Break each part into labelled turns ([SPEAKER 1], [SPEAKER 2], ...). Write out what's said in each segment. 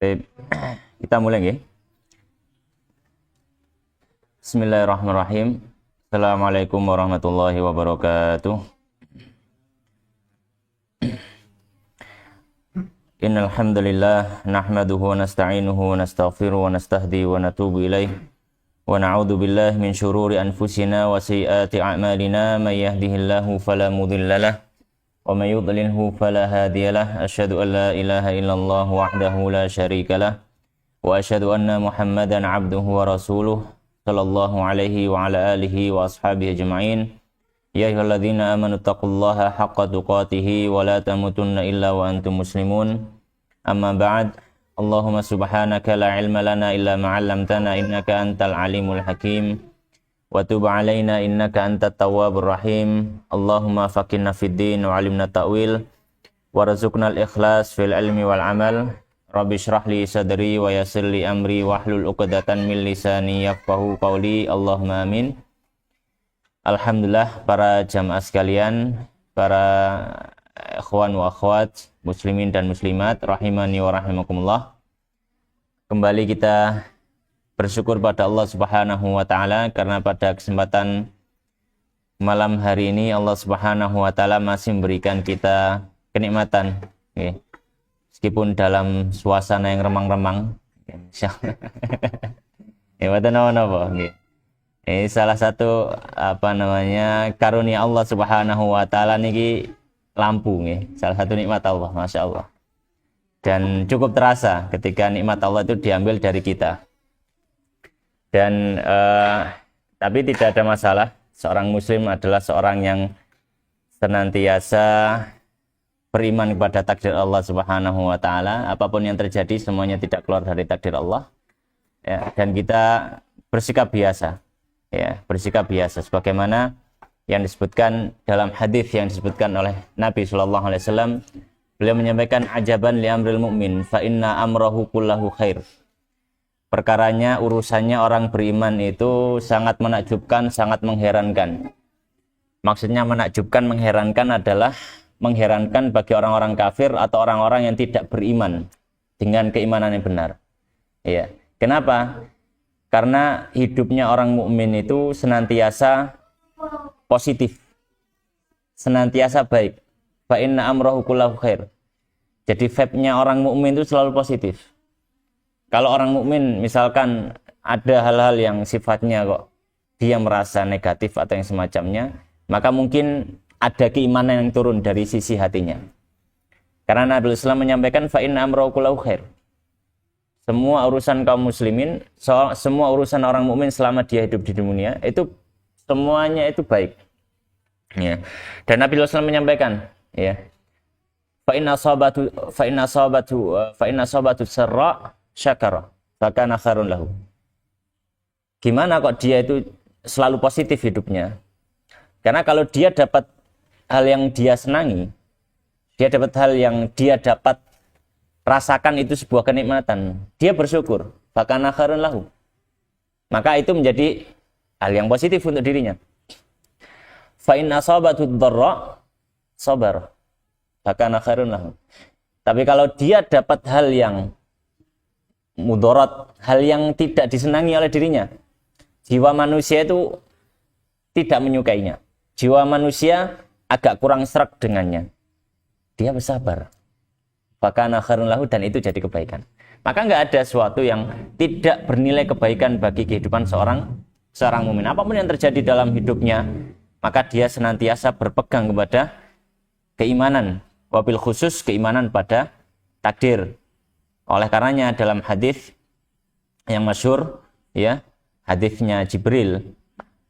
[SPEAKER 1] Baik, kita mulai nggih. Bismillahirrahmanirrahim. Assalamualaikum warahmatullahi wabarakatuh. Innal hamdalillah nahmaduhu wa nasta'inuhu wa nastaghfiruhu wa nastahdi wa natubu ilaih wa na'udzu billahi min syururi anfusina wa sayyiati a'malina may yahdihillahu fala mudhillalah wa may yudlilhu fala hadiyalah. Asyhadu an la ilaha illallah wahdahu la syarikalah wa asyhadu anna Muhammadan 'abduhu wa rasuluh sallallahu alaihi wa ala alihi wa ashabihi ajma'in. Ya ayyuhalladzina amanu taqullaha haqqa tuqatih wa la tamutunna illa wa antum muslimun. Amma ba'd. Allahumma subhanaka la ilma lana illa ma 'allamtana innaka antal alimul hakim. Wa tub 'alaina innaka antat tawwabur rahim. Allahumma faqihna fid din wa 'allimna ta'wil warzuqnal ikhlas fil ilmi wal amal. Rabbi shrah li sadri wa yassir li amri wahlul 'uqdatan min lisani yafqahu qawli. Allahumma amin. Alhamdulillah para jamaah sekalian, para ikhwan wa akhwat, muslimin dan muslimat rahimani wa rahimakumullah. Kembali kita bersyukur pada Allah Subhanahu wa taala karena pada kesempatan malam hari ini Allah Subhanahu wa taala masih memberikan kita kenikmatan, okay. Meskipun dalam suasana yang remang-remang, insyaallah. Ya wonten napa nggih. Ini salah satu karunia Allah Subhanahu wa taala niki lampu nggih. Salah satu nikmat Allah, Masya Allah. Dan cukup terasa ketika nikmat Allah itu diambil dari kita. Dan tapi tidak ada masalah. Seorang muslim adalah seorang yang senantiasa beriman kepada takdir Allah Subhanahu wa taala. Apapun yang terjadi semuanya tidak keluar dari takdir Allah. Ya, dan kita bersikap biasa. Ya, bersikap biasa sebagaimana yang disebutkan dalam hadis yang disebutkan oleh Nabi sallallahu alaihi wasallam. Beliau menyampaikan ajaban li amril mu'min fa inna amrahu kullahu khair. Perkaranya, urusannya orang beriman itu sangat menakjubkan, sangat mengherankan. Maksudnya menakjubkan, mengherankan adalah mengherankan bagi orang-orang kafir atau orang-orang yang tidak beriman dengan keimanan yang benar. Ya. Kenapa? Karena hidupnya orang mukmin itu senantiasa positif, senantiasa baik. Fa inna amrahu kullahu khair. Jadi vibe-nya orang mukmin itu selalu positif. Kalau orang mukmin misalkan ada hal-hal yang sifatnya kok dia merasa negatif atau yang semacamnya, maka mungkin ada keimanan yang turun dari sisi hatinya. Karena Nabi Islam menyampaikan fa inna amrahu kullahu khair. Semua urusan kaum muslimin, semua urusan orang mukmin selama dia hidup di dunia itu semuanya itu baik. Ya. Dan Nabi Islam menyampaikan, ya. Fa inna sabatu sarra syakara fakana khairun lahu. Gimana kok dia itu selalu positif hidupnya? Karena kalau dia dapat hal yang dia senangi, dia dapat hal yang dia dapat rasakan itu sebuah kenikmatan, dia bersyukur, fakana khairun lahu. Maka itu menjadi hal yang positif untuk dirinya. Fa in asabatu dharra sabar, fakana khairun lahu. Tapi kalau dia dapat hal yang mudarat, hal yang tidak disenangi oleh dirinya, jiwa manusia itu tidak menyukainya, jiwa manusia agak kurang sreg dengannya, dia bersabar, fakana khairun lahu, dan itu jadi kebaikan. Maka nggak ada sesuatu yang tidak bernilai kebaikan bagi kehidupan seorang mukmin. Apapun yang terjadi dalam hidupnya, maka dia senantiasa berpegang kepada keimanan, wabil khusus keimanan pada takdir. Oleh karenanya dalam hadis yang masyhur, ya, hadisnya Jibril,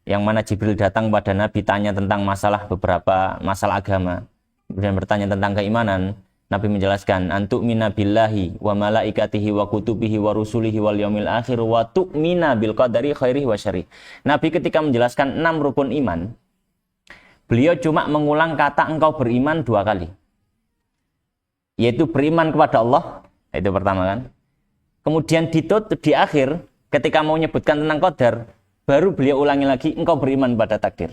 [SPEAKER 1] yang mana Jibril datang pada Nabi tanya tentang beberapa masalah agama, kemudian bertanya tentang keimanan. Nabi menjelaskan, antu'mina billahi wa malaikatihi wa kutubihi wa rusulihi wal yaumil akhir wa tu'mina bil qadari khairihi wa syarih. Nabi ketika menjelaskan 6 rukun iman, beliau cuma mengulang kata engkau beriman 2 kali. Yaitu beriman kepada Allah, itu pertama kan. Kemudian ditutup di akhir ketika mau menyebutkan tentang qadar, baru beliau ulangi lagi engkau beriman pada takdir.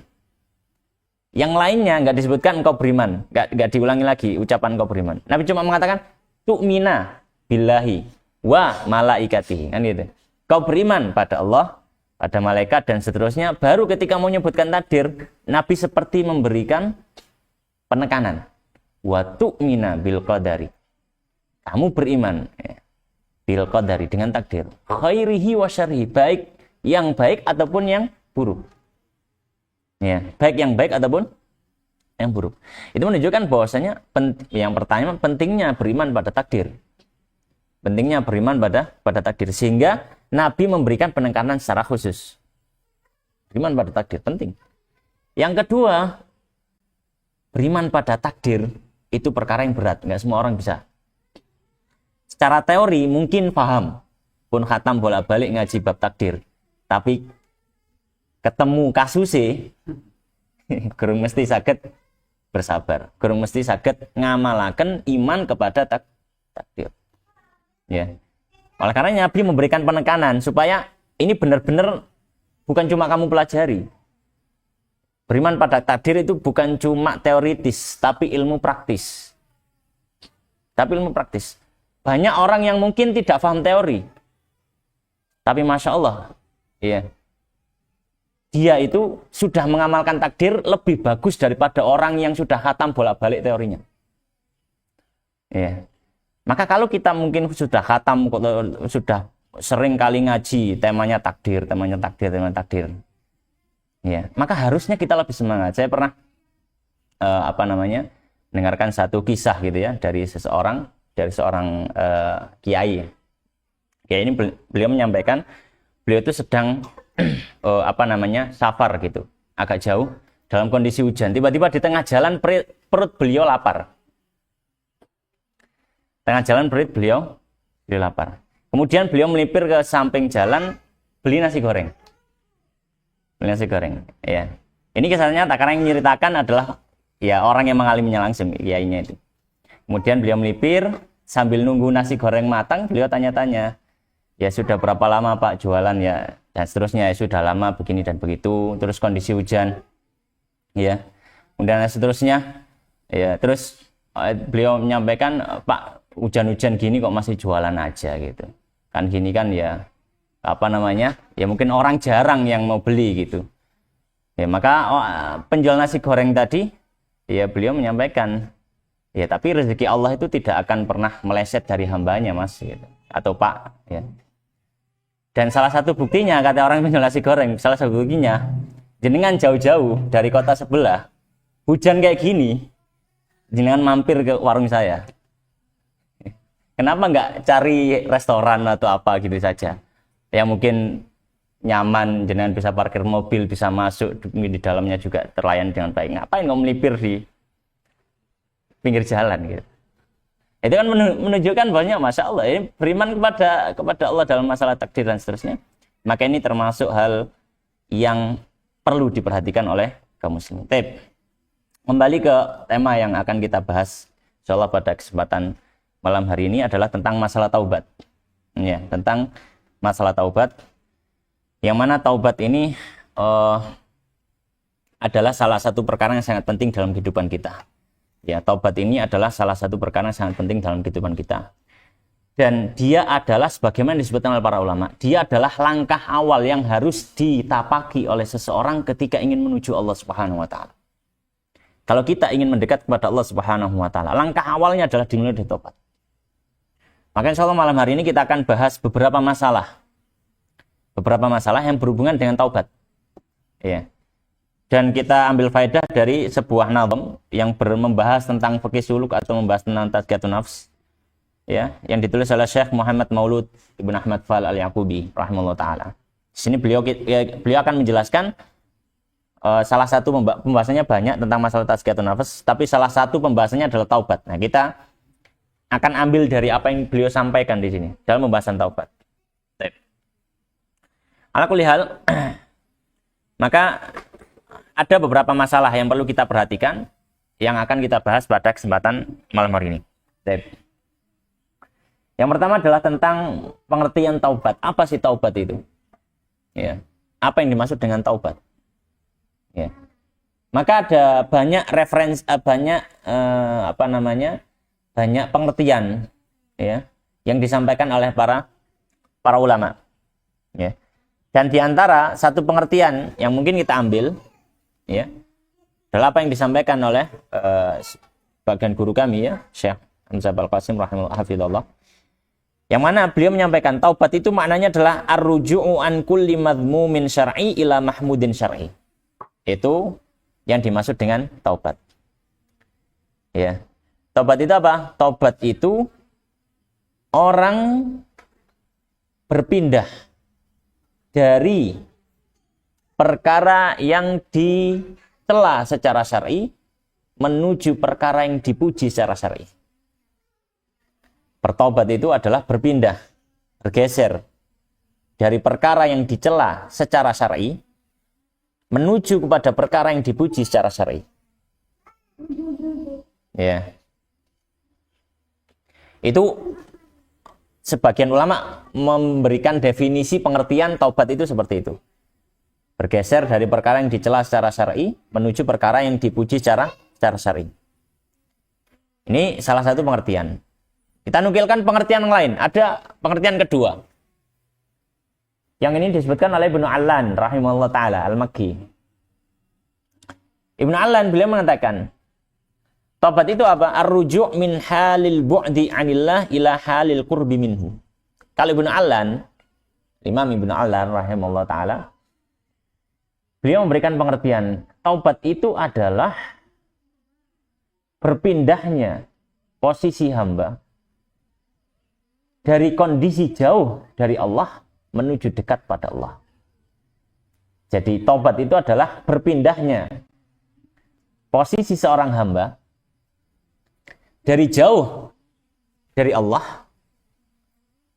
[SPEAKER 1] Yang lainnya nggak disebutkan engkau beriman, nggak diulangi lagi ucapan engkau beriman. Nabi cuma mengatakan tu'mina billahi, wa malaikatihi, kan gitu. Kau beriman pada Allah, pada malaikat dan seterusnya. Baru ketika mau menyebutkan takdir, Nabi seperti memberikan penekanan. Wa tu'mina bil qadari. Kamu beriman bil qadari, dengan takdir. Khairihi wa syarrihi, baik yang baik ataupun yang buruk. Ya, baik yang baik ataupun yang buruk. Itu menunjukkan bahwasanya yang pertama pentingnya beriman pada takdir. Pentingnya beriman pada takdir, sehingga Nabi memberikan penekanan secara khusus. Beriman pada takdir penting. Yang kedua, beriman pada takdir itu perkara yang berat, nggak semua orang bisa. Secara teori mungkin paham, pun khatam bolak-balik ngaji bab takdir, tapi ketemu kasusnya kurang mesti sakit bersabar, kurang mesti sakit ngamalaken iman kepada takdir. Ya. Oleh karena Nabi memberikan penekanan supaya ini benar-benar bukan cuma kamu pelajari. Beriman pada takdir itu bukan cuma teoritis, tapi ilmu praktis. Banyak orang yang mungkin tidak paham teori, tapi masya Allah, ya, dia itu sudah mengamalkan takdir lebih bagus daripada orang yang sudah khatam bolak-balik teorinya. Ya. Maka kalau kita mungkin sudah khatam, sudah sering kali ngaji temanya takdir. Ya, maka harusnya kita lebih semangat. Saya pernah dengarkan satu kisah gitu ya dari seorang kiai. Kiai ini beliau menyampaikan beliau itu sedang safar gitu, agak jauh dalam kondisi hujan. Tiba-tiba di tengah jalan perut beliau lapar. Beliau lapar. Kemudian beliau melipir ke samping jalan beli nasi goreng. Ya. Ini kisah nyata karena yang menceritakan adalah ya orang yang mengalaminya langsung, kiainya itu. Kemudian beliau melipir sambil nunggu nasi goreng matang, beliau tanya-tanya, ya sudah berapa lama Pak jualan ya, dan seterusnya, ya sudah lama begini dan begitu. Terus kondisi hujan, ya. Kemudian seterusnya, ya. Terus beliau menyampaikan, Pak, hujan-hujan gini kok masih jualan aja gitu. Kan gini kan ya, ya mungkin orang jarang yang mau beli gitu. Ya maka penjual nasi goreng tadi, ya beliau menyampaikan, ya tapi rezeki Allah itu tidak akan pernah meleset dari hambanya Mas gitu. Atau Pak, ya. Dan salah satu buktinya, kata orang penjual nasi goreng, salah satu buktinya, jenengan jauh-jauh dari kota sebelah, hujan kayak gini, jenengan mampir ke warung saya. Kenapa nggak cari restoran atau apa gitu saja? Ya mungkin nyaman, jenengan bisa parkir mobil, bisa masuk, di dalamnya juga terlayani dengan baik. Ngapain nggak melipir di pinggir jalan gitu? Itu kan menunjukkan banyak, masya Allah, ini beriman kepada Allah dalam masalah takdir dan seterusnya. Maka ini termasuk hal yang perlu diperhatikan oleh kaum muslimin. Kembali ke tema yang akan kita bahas, insyaallah pada kesempatan malam hari ini adalah tentang masalah taubat. Ya, tentang masalah taubat. Yang mana taubat ini adalah salah satu perkara yang sangat penting dalam kehidupan kita. Ya, taubat ini adalah salah satu perkara yang sangat penting dalam kehidupan kita. Dan dia adalah, sebagaimana disebutkan oleh para ulama, dia adalah langkah awal yang harus ditapaki oleh seseorang ketika ingin menuju Allah Subhanahu wa taala. Kalau kita ingin mendekat kepada Allah Subhanahu wa taala, langkah awalnya adalah dimulai dari taubat. Maka insyaallah malam hari ini kita akan bahas beberapa masalah yang berhubungan dengan taubat. Ya. Dan kita ambil faedah dari sebuah nazm yang membahas tentang fikih suluk atau membahas tentang tazkiyatun nafs. Ya, yang ditulis oleh Syekh Muhammad Maulud Ibn Ahmad Fal Al-Yaqubi rahimahullah taala. Di sini beliau akan menjelaskan salah satu pembahasannya banyak tentang masalah tazkiyatun nafs, tapi salah satu pembahasannya adalah taubat. Nah, kita akan ambil dari apa yang beliau sampaikan di sini dalam pembahasan taubat. Ala kulli hal, maka ada beberapa masalah yang perlu kita perhatikan yang akan kita bahas pada kesempatan malam hari ini. Yang pertama adalah tentang pengertian taubat. Apa sih taubat itu? Ya. Apa yang dimaksud dengan taubat? Ya. Maka ada banyak referensi, banyak pengertian, ya, yang disampaikan oleh para ulama. Ya. Dan di antara satu pengertian yang mungkin kita ambil, ya, adalah apa yang disampaikan oleh bagian guru kami, ya, Syekh Hamzah Al-Qasim rahimahullah. Yang mana beliau menyampaikan taubat itu maknanya adalah ar-ruju'u an kulli madhmumin syar'i ila mahmudin syar'i. Itu yang dimaksud dengan taubat. Ya. Taubat itu apa? Taubat itu orang berpindah dari perkara yang dicela secara syar'i menuju perkara yang dipuji secara syar'i. Bertobat itu adalah berpindah, bergeser dari perkara yang dicela secara syar'i menuju kepada perkara yang dipuji secara syar'i. Ya. Itu sebagian ulama memberikan definisi pengertian taubat itu seperti itu. Bergeser dari perkara yang dicela secara syar'i menuju perkara yang dipuji secara syar'i. Ini salah satu pengertian. Kita nukilkan pengertian yang lain. Ada pengertian kedua. Yang ini disebutkan oleh Ibnu Allan rahimahullah taala Al-Makki. Ibnu Allan beliau mengatakan, taubat itu apa? Ar-ruju' min halil bu'di 'anillah ila halil qurbi minhu. Kalau Ibnu Allan, Imam Ibnu Allan rahimahullah taala, beliau memberikan pengertian, taubat itu adalah berpindahnya posisi hamba dari kondisi jauh dari Allah menuju dekat pada Allah. Jadi taubat itu adalah berpindahnya posisi seorang hamba dari jauh dari Allah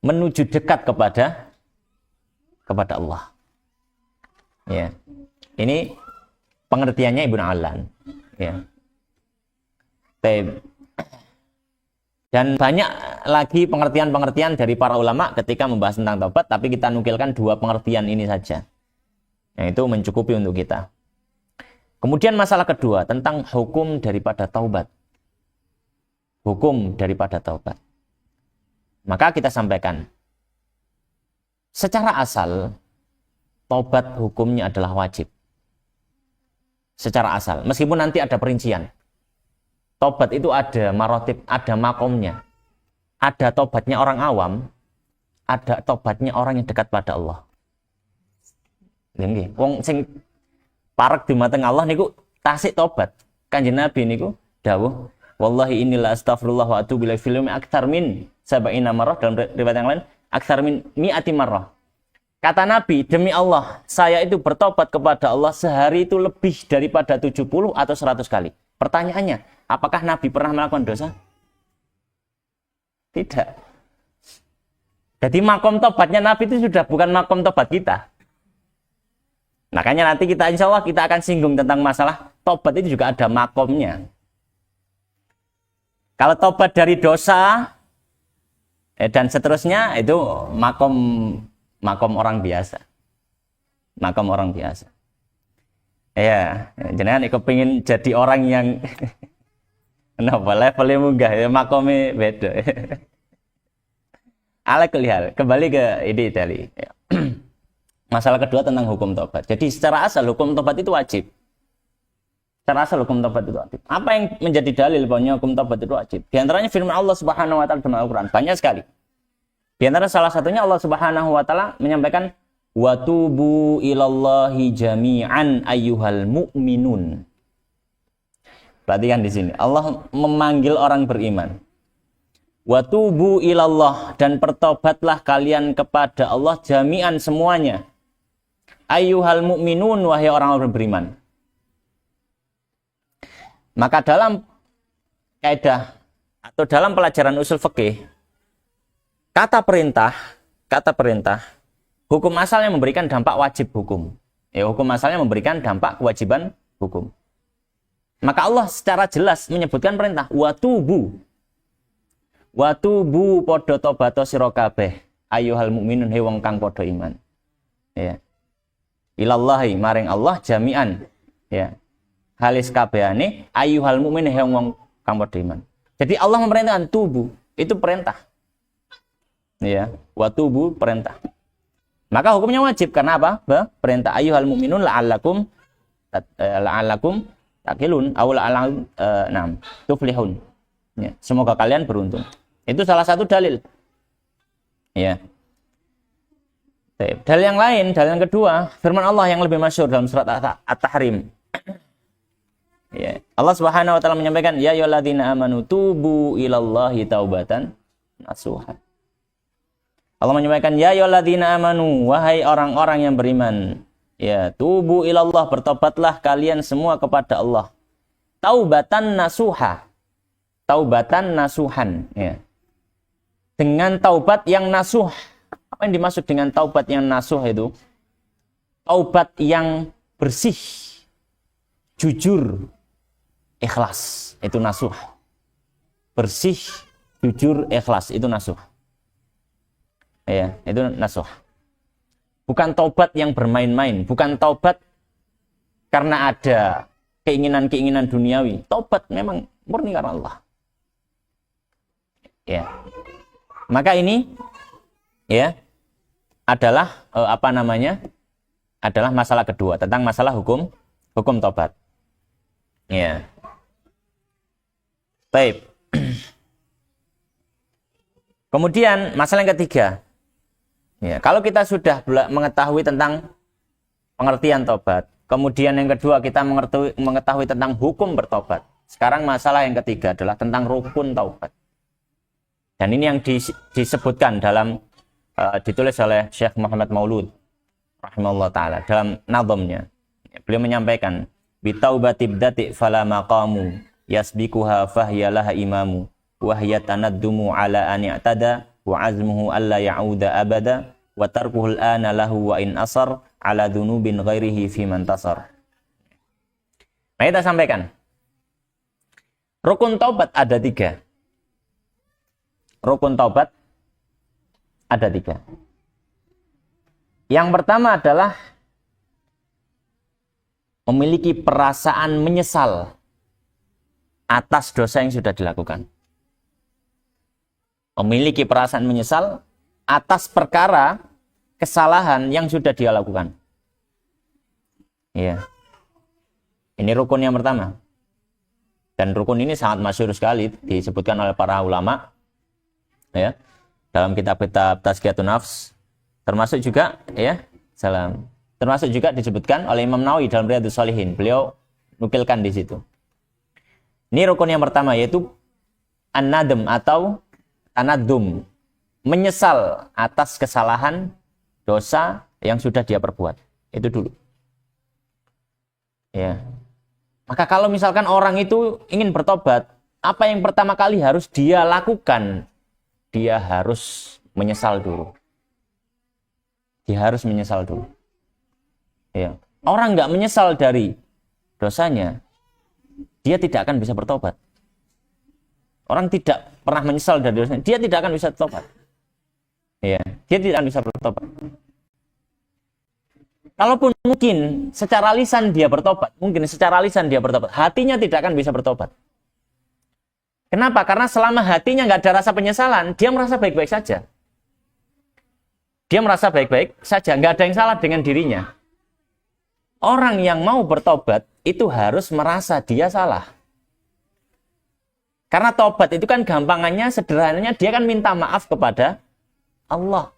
[SPEAKER 1] menuju dekat kepada Allah. Ya. Ini pengertiannya Ibnu Allan. Ya. Dan banyak lagi pengertian-pengertian dari para ulama ketika membahas tentang taubat, tapi kita nukilkan dua pengertian ini saja. Yang itu mencukupi untuk kita. Kemudian masalah kedua tentang hukum daripada taubat. Hukum daripada taubat. Maka kita sampaikan, secara asal taubat hukumnya adalah wajib. Secara asal, meskipun nanti ada perincian. Taubat itu ada marotib, ada makomnya. Ada taubatnya orang awam, ada taubatnya orang yang dekat pada Allah. Nggih, wong sing parek di mateng Allah niku tasik taubat. Kanjeng Nabi niku dawuh, wallahi inilah astaghfirullah wa atubu ilaihi fil yaumi aktsar min 70 marrah, dalam riwayat yang lain aktsar min 100 marrah. Kata Nabi, demi Allah, saya itu bertobat kepada Allah sehari itu lebih daripada 70 atau 100 kali. Pertanyaannya, apakah Nabi pernah melakukan dosa? Tidak. Jadi makom tobatnya Nabi itu sudah bukan makom tobat kita. Makanya nanti kita insya Allah kita akan singgung tentang masalah tobat itu juga ada makomnya. Kalau tobat dari dosa dan seterusnya itu makom orang biasa. Makom orang biasa. Ya, jenengan kepengin jadi orang yang kenapa levelnya munggah ya, makomnya beda. Ala kelihal, kembali ke ini tadi. Masalah kedua tentang hukum tobat. Jadi secara asal hukum tobat itu wajib. Secara asal hukum tobat itu wajib. Apa yang menjadi dalil bahwa hukum tobat itu wajib? Di antaranya firman Allah Subhanahu wa taala dalam Al-Qur'an, banyak sekali. Di antara salah satunya Allah Subhanahu wa taala menyampaikan wa tubu ilallahi jami'an ayyuhal mu'minun. Perhatikan di sini. Allah memanggil orang beriman. Wa tubu ilallah, dan bertobatlah kalian kepada Allah jami'an semuanya. Ayyuhal mu'minun, wahai orang-orang beriman. Maka dalam kaidah atau dalam pelajaran usul fikih, kata perintah hukum asalnya memberikan dampak wajib hukum. Ya, hukum asalnya memberikan dampak kewajiban hukum. Maka Allah secara jelas menyebutkan perintah watubu. Watubu podo tobato sira kabeh ayyuhal mukminun he wong kang podo iman. Ya. Ilallahi maring Allah jami'an. Ya. Halis kabehane ayyuhal mukmin he wong kang podo iman. Jadi Allah memerintahkan tubu, itu perintah. Ya, watubu perintah. Maka hukumnya wajib karena apa? Perintah ayyuhal mu'minun la'allakum taqilun aw la'allakum tuflihun. Ya, semoga kalian beruntung. Itu salah satu dalil. Ya. Dalil yang lain, dalil yang kedua, firman Allah yang lebih masyhur dalam surat At-Tahrim. Ya. Allah Subhanahu wa taala menyampaikan, ya ayyuhalladzina amanu tubu ilallahi taubatan nasuha. Allah menyampaikan, ya ayyuhalladzina amanu, wahai orang-orang yang beriman, ya, tubu ilallah, bertobatlah kalian semua kepada Allah. Taubatan nasuha. Taubatan nasuhan, ya. Dengan taubat yang nasuh. Apa yang dimaksud dengan taubat yang nasuh itu? Taubat yang bersih, jujur, ikhlas, itu nasuh. Bersih, jujur, ikhlas, itu nasuh. Ya, itu nasuh. Bukan taubat yang bermain-main, bukan taubat karena ada keinginan-keinginan duniawi. Taubat memang murni karena Allah. Ya. Maka ini ya adalah adalah masalah kedua tentang masalah hukum taubat. Ya. Baik. Kemudian masalah yang ketiga. Ya, kalau kita sudah mengetahui tentang pengertian taubat, kemudian yang kedua kita mengetahui tentang hukum bertobat. Sekarang masalah yang ketiga adalah tentang rukun taubat. Dan ini yang disebutkan dalam ditulis oleh Syekh Muhammad Maulud rahimahullah taala dalam nazamnya. Beliau menyampaikan, "Bitaubati bdati fala maqamu yasbikuha fahyalaha imamu wa hiya tanaddumu ala an i'tada wa azmuhu alla ya'uda abada wa tarkuhul ana lahu wa in asar ala dhunubin ghairihi fi man tasar." Nah, kita sampaikan rukun taubat ada 3. Rukun taubat ada 3. Yang pertama adalah memiliki perasaan menyesal atas dosa yang sudah dilakukan. Memiliki perasaan menyesal atas perkara kesalahan yang sudah dia lakukan. Iya. Ini rukun yang pertama. Dan rukun ini sangat masyhur sekali disebutkan oleh para ulama. Ya. Dalam kitab-kitab Tazkiyatun Nafs, termasuk juga termasuk juga disebutkan oleh Imam Nawawi dalam Riyadhus Shalihin. Beliau nukilkan di situ. Ini rukun yang pertama yaitu an-nadm atau tanaddum, menyesal atas kesalahan dosa yang sudah dia perbuat. Itu dulu. Ya. Maka kalau misalkan orang itu ingin bertobat, apa yang pertama kali harus dia lakukan? Dia harus menyesal dulu. Dia harus menyesal dulu. Ya. Orang nggak menyesal dari dosanya, dia tidak akan bisa bertobat. Orang tidak pernah menyesal dari dosanya, dia tidak akan bisa bertobat. Ya, dia tidak akan bisa bertobat. Kalaupun mungkin secara lisan dia bertobat, hatinya tidak akan bisa bertobat. Kenapa? Karena selama hatinya nggak ada rasa penyesalan, dia merasa baik-baik saja. Dia merasa baik-baik saja, nggak ada yang salah dengan dirinya. Orang yang mau bertobat itu harus merasa dia salah. Karena tobat itu kan gampangannya, sederhananya dia kan minta maaf kepada Allah.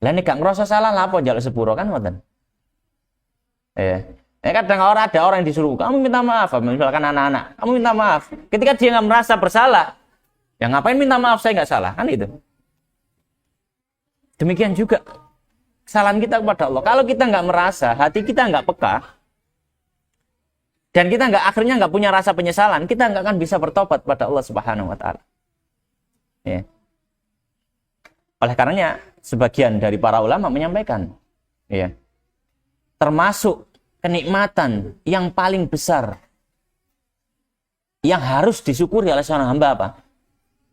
[SPEAKER 1] Lah nek gak ngerasa salah lah apa njaluk sepuro kan ngoten. Kadang ada orang yang disuruh, kamu minta maaf, misalkan anak-anak, kamu minta maaf. Ketika dia nggak merasa bersalah, ya ngapain minta maaf, saya nggak salah, kan itu. Demikian juga kesalahan kita kepada Allah. Kalau kita nggak merasa, hati kita nggak peka, dan kita akhirnya nggak punya rasa penyesalan, kita nggak akan bisa bertobat pada Allah Subhanahu Wa Taala. Ya. Oleh karenanya, sebagian dari para ulama menyampaikan, ya, termasuk kenikmatan yang paling besar yang harus disyukuri oleh seorang hamba apa?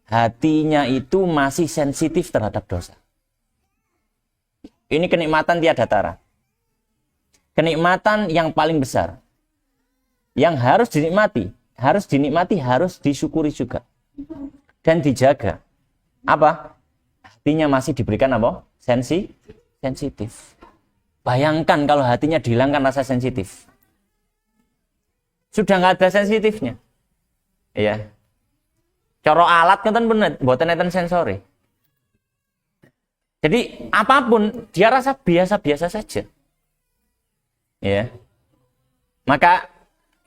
[SPEAKER 1] Hatinya itu masih sensitif terhadap dosa. Ini kenikmatan tiada tara. Kenikmatan yang paling besar yang harus dinikmati, harus disyukuri juga dan dijaga. Apa? hatinya masih diberikan apa? Sensitif. Bayangkan kalau hatinya dihilangkan rasa sensitif. Sudah nggak ada sensitifnya. Iya. Cara alat kan bener, mboten enten sensori. Jadi apapun dia rasa biasa-biasa saja. Ya. Maka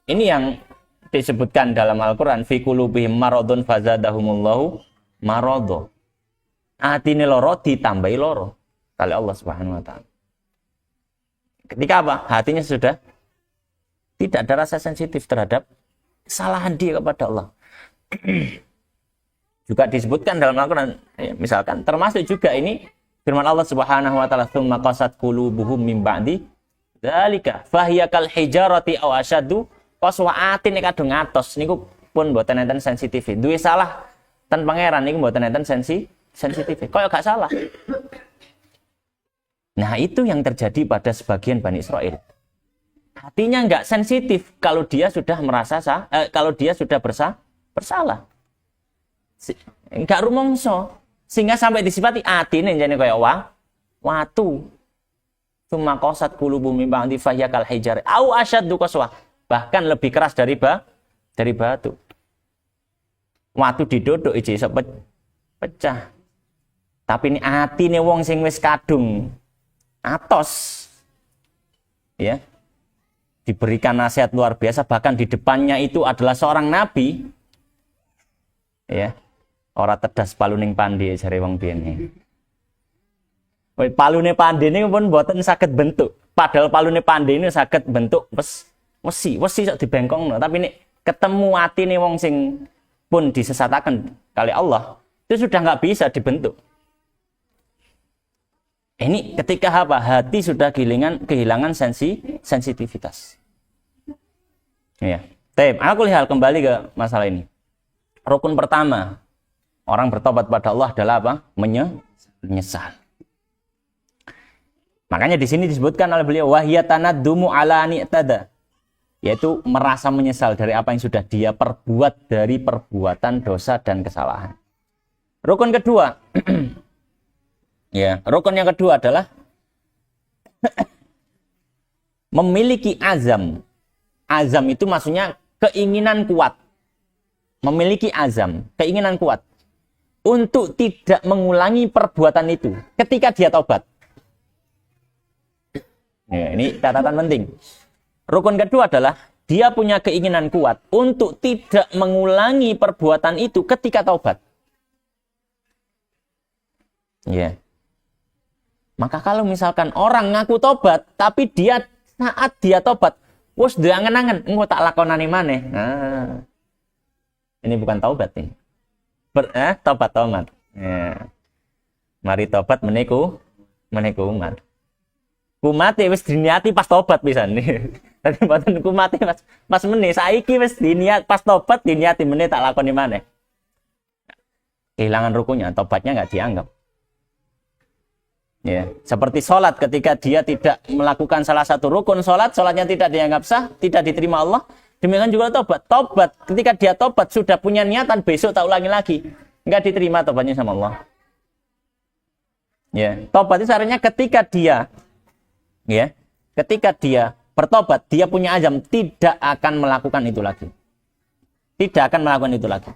[SPEAKER 1] ini yang disebutkan dalam Al-Qur'an fi qulubihim maradun fazadahumullahu maradha. Atine loro ditambahi loro oleh Allah Subhanahu wa taala. Ketika apa? Hatinya sudah tidak ada rasa sensitif terhadap kesalahan dia kepada Allah. Juga disebutkan dalam Al-Qur'an, ya, misalkan termasuk juga ini firman Allah Subhanahu wa taala, "Tsumma qasat qulubuhum min ba'di dzalika fahiya kal hijarati aw asyaddu qaswa." Atine kadung atos niku pun mboten enten sensitif. Duwe salah ten pangeran niku mboten enten sensitif. Kaya gak salah. Nah, itu yang terjadi pada sebagian Bani Israel. Hatinya enggak sensitif kalau dia sudah merasa kalau dia sudah bersalah. Enggak rumangsa. Sehingga sampai disifati atine jane kaya watu. Tsumma qasat qulubuhum min ba'di fahiya kal hijar au asyaddu qaswa. Bahkan lebih keras dari batu. Watu didodok iso pecah. Tapi ini atine wong sing wis kadung atos, ya, diberikan nasihat luar biasa, bahkan di depannya itu adalah seorang nabi, ya, ora tedas paluning pandhe jare wong biyen. Palune pandhe ini pun mboten saged bentuk, padahal palune pandhe ini saged bentuk wesi sok dibengkongno, tapi ini ketemu atine wong sing pun disesataken kali Allah, itu sudah nggak bisa dibentuk. Ini ketika apa? Hati sudah kehilangan sensitivitas. Ya. Baik, aku lihat kembali ke masalah ini. Rukun pertama, orang bertobat pada Allah adalah apa? Menyesal. Makanya di sini disebutkan oleh beliau wahyatanaddumu ala ni'tada, yaitu merasa menyesal dari apa yang sudah dia perbuat dari perbuatan dosa dan kesalahan. Rukun kedua, ya, rukun yang kedua adalah memiliki azam. Azam itu maksudnya keinginan kuat. Memiliki azam, keinginan kuat untuk tidak mengulangi perbuatan itu ketika dia taubat. Ya, ini catatan penting. Rukun kedua adalah dia punya keinginan kuat untuk tidak mengulangi perbuatan itu ketika taubat. Ya. Maka kalau misalkan orang ngaku tobat, tapi dia saat dia tobat, wes dia angen-angen, engko tak lakonane maneh. Nah, ini bukan taubat ini. Tobat. Ya. Mari tobat meniku umat. Kumate wis diniati pas tobat pisan. Tapi mboten kumate pas meneh saiki wis diniat pas tobat diniati meneh tak lakoni maneh. Kehilangan rukunnya, tobatnya enggak dianggap. Ya, seperti sholat ketika dia tidak melakukan salah satu rukun sholatnya tidak dianggap sah, tidak diterima Allah. Demikian juga tobat ketika dia tobat sudah punya niatan besok tak ulangi lagi, enggak diterima tobatnya sama Allah. Ya, tobat itu artinya ketika dia bertobat, dia punya azam tidak akan melakukan itu lagi. Tidak akan melakukan itu lagi.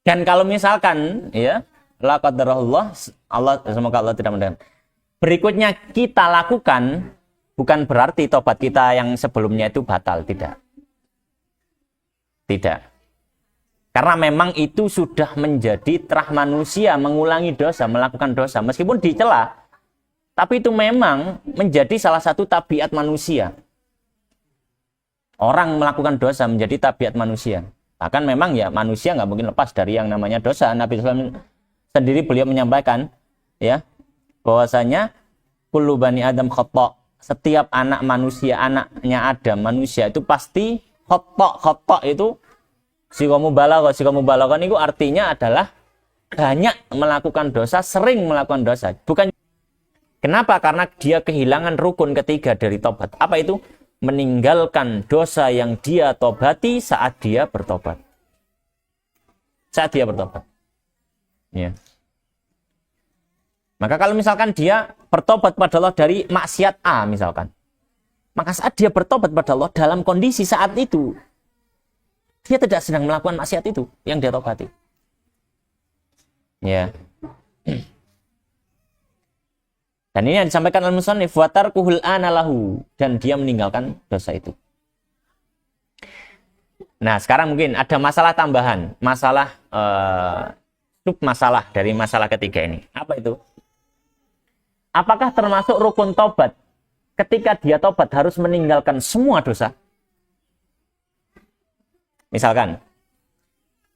[SPEAKER 1] Dan kalau misalkan, ya, la qadarullah, semoga Allah tidak mendengar. Berikutnya kita lakukan, bukan berarti tobat kita yang sebelumnya itu batal, tidak. Tidak. Karena memang itu sudah menjadi terah manusia mengulangi dosa, melakukan dosa, meskipun dicela, tapi itu memang menjadi salah satu tabiat manusia. Orang melakukan dosa menjadi tabiat manusia. Bahkan memang ya manusia nggak mungkin lepas dari yang namanya dosa. Nabi SAW sendiri beliau menyampaikan, ya, bahwasanya kullu bani Adam khata'. Setiap anak manusia, anaknya Adam, manusia itu pasti khata' itu sikamu balaghah itu artinya adalah banyak melakukan dosa, sering melakukan dosa. Bukan. Kenapa? Karena dia kehilangan rukun ketiga dari tobat. Apa itu? Meninggalkan dosa yang dia tobati saat dia bertobat. Saat dia bertobat. Ya. Maka kalau misalkan dia bertobat pada Allah dari maksiat A misalkan, maka saat dia bertobat pada Allah dalam kondisi saat itu, dia tidak sedang melakukan maksiat itu yang dia tobati. Ya. Dan ini yang disampaikan al-musannif wa tarkuhul ana lahu, dan dia meninggalkan dosa itu. Nah, sekarang mungkin ada masalah tambahan, masalah masalah dari masalah ketiga ini. Apa itu? Apakah termasuk rukun tobat ketika dia tobat harus meninggalkan semua dosa? Misalkan,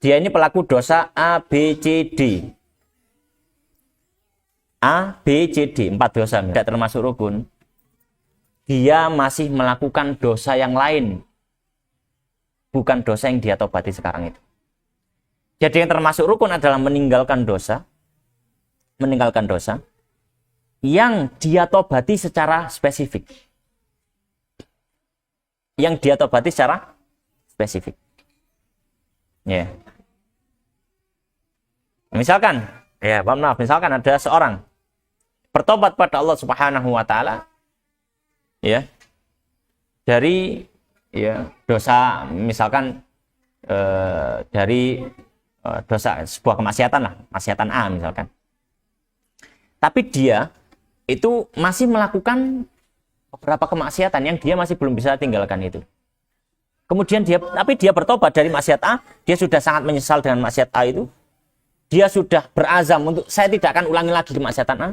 [SPEAKER 1] dia ini pelaku dosa A, B, C, D. A, B, C, D, 4 dosa, tidak termasuk rukun. Dia masih melakukan dosa yang lain, bukan dosa yang dia tobati sekarang itu. Jadi yang termasuk rukun adalah meninggalkan dosa yang dia tobati secara spesifik. Yang dia tobati secara spesifik. Ya. Misalkan, misalkan ada seorang bertobat pada Allah Subhanahu wa taala ya dari dosa, misalkan dari dosa sebuah kemaksiatan lah, maksiatan A misalkan. Tapi dia itu masih melakukan beberapa kemaksiatan yang dia masih belum bisa tinggalkan itu. Kemudian tapi dia bertobat dari maksiat A, dia sudah sangat menyesal dengan maksiat A itu. Dia sudah berazam untuk saya tidak akan ulangi lagi kemaksiatan A.